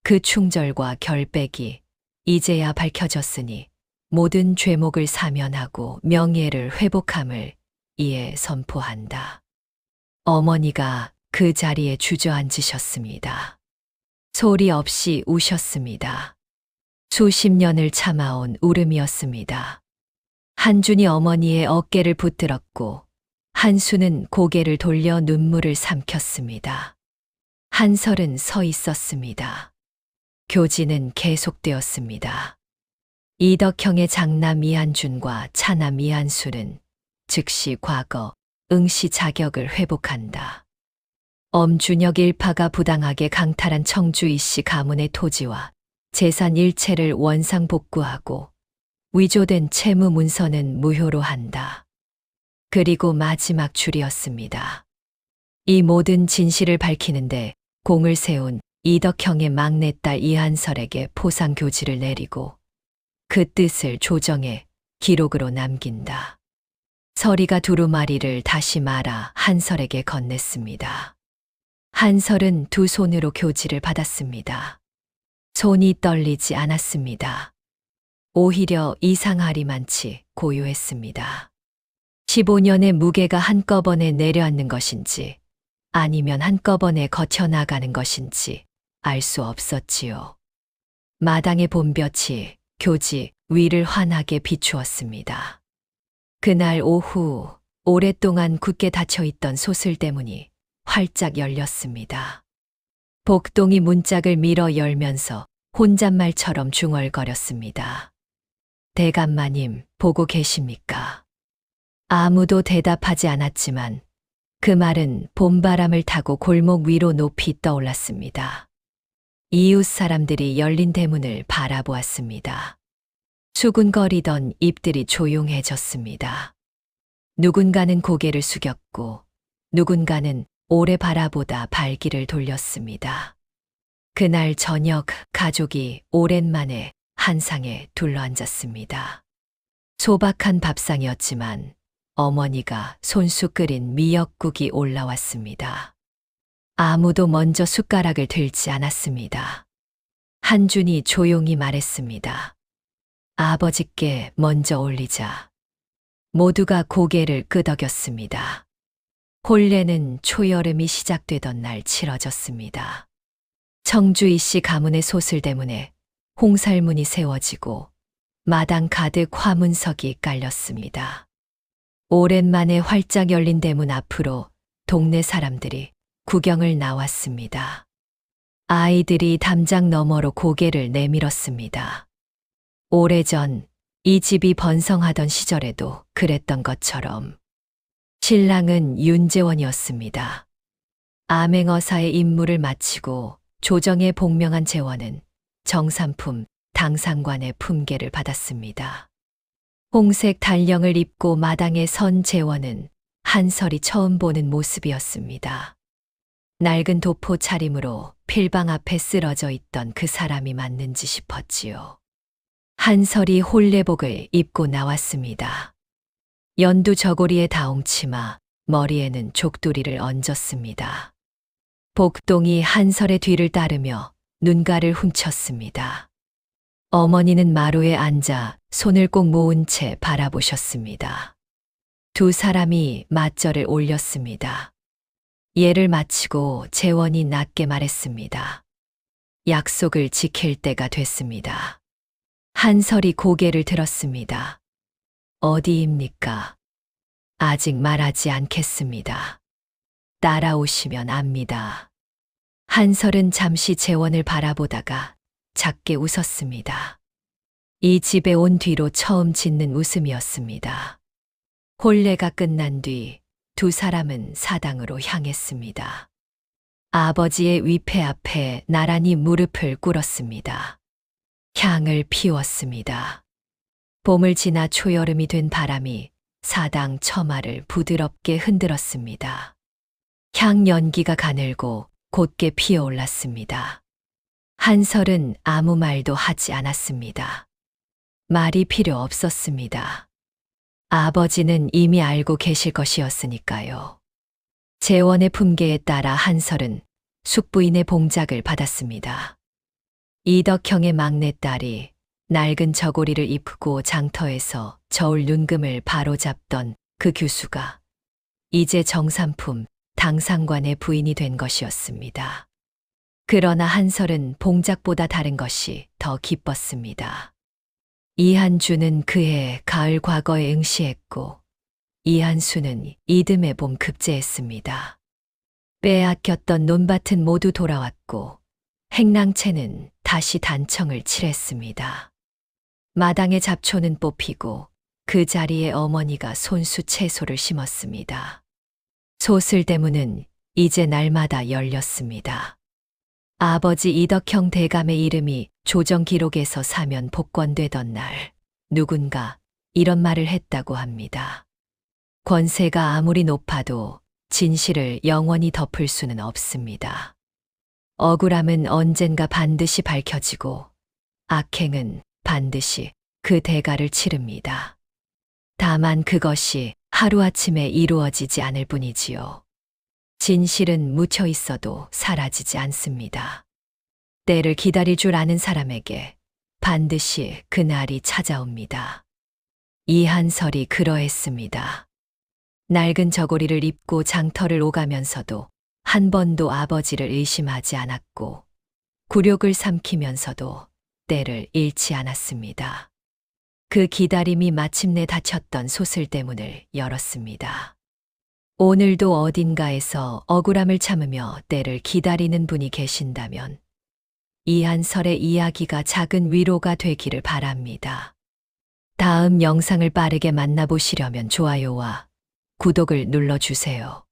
그 충절과 결백이 이제야 밝혀졌으니 모든 죄목을 사면하고 명예를 회복함을 이에 선포한다. 어머니가 그 자리에 주저앉으셨습니다. 소리 없이 우셨습니다. 수십 년을 참아온 울음이었습니다. 한준이 어머니의 어깨를 붙들었고 한수는 고개를 돌려 눈물을 삼켰습니다. 한설은 서 있었습니다. 교지는 계속되었습니다. 이덕형의 장남 이한준과 차남 이한수는 즉시 과거 응시 자격을 회복한다. 엄준혁 일파가 부당하게 강탈한 청주 이씨 가문의 토지와 재산 일체를 원상 복구하고 위조된 채무 문서는 무효로 한다. 그리고 마지막 줄이었습니다. 이 모든 진실을 밝히는데 공을 세운 이덕형의 막내딸 이한설에게 포상교지를 내리고 그 뜻을 조정해 기록으로 남긴다. 서리가 두루마리를 다시 말아 한설에게 건넸습니다. 한설은 두 손으로 교지를 받았습니다. 손이 떨리지 않았습니다. 오히려 이상하리만치 고요했습니다. 15년의 무게가 한꺼번에 내려앉는 것인지 아니면 한꺼번에 거쳐나가는 것인지 알 수 없었지요. 마당의 봄볕이 교지 위를 환하게 비추었습니다. 그날 오후 오랫동안 굳게 닫혀있던 소슬대문이 활짝 열렸습니다. 복동이 문짝을 밀어 열면서 혼잣말처럼 중얼거렸습니다. 대감마님, 보고 계십니까? 아무도 대답하지 않았지만 그 말은 봄바람을 타고 골목 위로 높이 떠올랐습니다. 이웃 사람들이 열린 대문을 바라보았습니다. 수군거리던 입들이 조용해졌습니다. 누군가는 고개를 숙였고 누군가는 오래 바라보다 발길을 돌렸습니다. 그날 저녁 가족이 오랜만에 한상에 둘러앉았습니다. 소박한 밥상이었지만 어머니가 손수 끓인 미역국이 올라왔습니다. 아무도 먼저 숟가락을 들지 않았습니다. 한준이 조용히 말했습니다. 아버지께 먼저 올리자. 모두가 고개를 끄덕였습니다. 혼례는 초여름이 시작되던 날 치러졌습니다. 청주이 씨 가문의 소슬대문에 홍살문이 세워지고 마당 가득 화문석이 깔렸습니다. 오랜만에 활짝 열린 대문 앞으로 동네 사람들이 구경을 나왔습니다. 아이들이 담장 너머로 고개를 내밀었습니다. 오래전 이 집이 번성하던 시절에도 그랬던 것처럼 신랑은 윤재원이었습니다. 암행어사의 임무를 마치고 조정에 복명한 재원은 정삼품 당상관의 품계를 받았습니다. 홍색 단령을 입고 마당에 선 재원은 한설이 처음 보는 모습이었습니다. 낡은 도포 차림으로 필방 앞에 쓰러져 있던 그 사람이 맞는지 싶었지요. 한설이 혼례복을 입고 나왔습니다. 연두 저고리에 다홍치마, 머리에는 족두리를 얹었습니다. 복동이 한설의 뒤를 따르며 눈가를 훔쳤습니다. 어머니는 마루에 앉아 손을 꼭 모은 채 바라보셨습니다. 두 사람이 맞절을 올렸습니다. 예를 마치고 재원이 낮게 말했습니다. 약속을 지킬 때가 됐습니다. 한설이 고개를 들었습니다. 어디입니까? 아직 말하지 않겠습니다. 따라오시면 압니다. 한설은 잠시 재원을 바라보다가 작게 웃었습니다. 이 집에 온 뒤로 처음 짓는 웃음이었습니다. 혼례가 끝난 뒤 두 사람은 사당으로 향했습니다. 아버지의 위패 앞에 나란히 무릎을 꿇었습니다. 향을 피웠습니다. 봄을 지나 초여름이 된 바람이 사당 처마를 부드럽게 흔들었습니다. 향 연기가 가늘고 곧게 피어올랐습니다. 한설은 아무 말도 하지 않았습니다. 말이 필요 없었습니다. 아버지는 이미 알고 계실 것이었으니까요. 재원의 품계에 따라 한설은 숙부인의 봉작을 받았습니다. 이덕형의 막내딸이 낡은 저고리를 입고 장터에서 저울 눈금을 바로잡던 그 교수가 이제 정삼품 당상관의 부인이 된 것이었습니다. 그러나 한설은 봉작보다 다른 것이 더 기뻤습니다. 이한주는 그해 가을 과거에 응시했고 이한수는 이듬해 봄 급제했습니다. 빼앗겼던 논밭은 모두 돌아왔고 행랑채는 다시 단청을 칠했습니다. 마당의 잡초는 뽑히고 그 자리에 어머니가 손수 채소를 심었습니다. 소슬대문은 이제 날마다 열렸습니다. 아버지 이덕형 대감의 이름이 조정 기록에서 사면 복권되던 날 누군가 이런 말을 했다고 합니다. 권세가 아무리 높아도 진실을 영원히 덮을 수는 없습니다. 억울함은 언젠가 반드시 밝혀지고 악행은 반드시 그 대가를 치릅니다. 다만 그것이 하루아침에 이루어지지 않을 뿐이지요. 진실은 묻혀 있어도 사라지지 않습니다. 때를 기다릴 줄 아는 사람에게 반드시 그날이 찾아옵니다. 이한설이 그러했습니다. 낡은 저고리를 입고 장터를 오가면서도 한 번도 아버지를 의심하지 않았고 굴욕을 삼키면서도 때를 잃지 않았습니다. 그 기다림이 마침내 닫혔던 소슬대문을 열었습니다. 오늘도 어딘가에서 억울함을 참으며 때를 기다리는 분이 계신다면 이한설의 이야기가 작은 위로가 되기를 바랍니다. 다음 영상을 빠르게 만나보시려면 좋아요와 구독을 눌러주세요.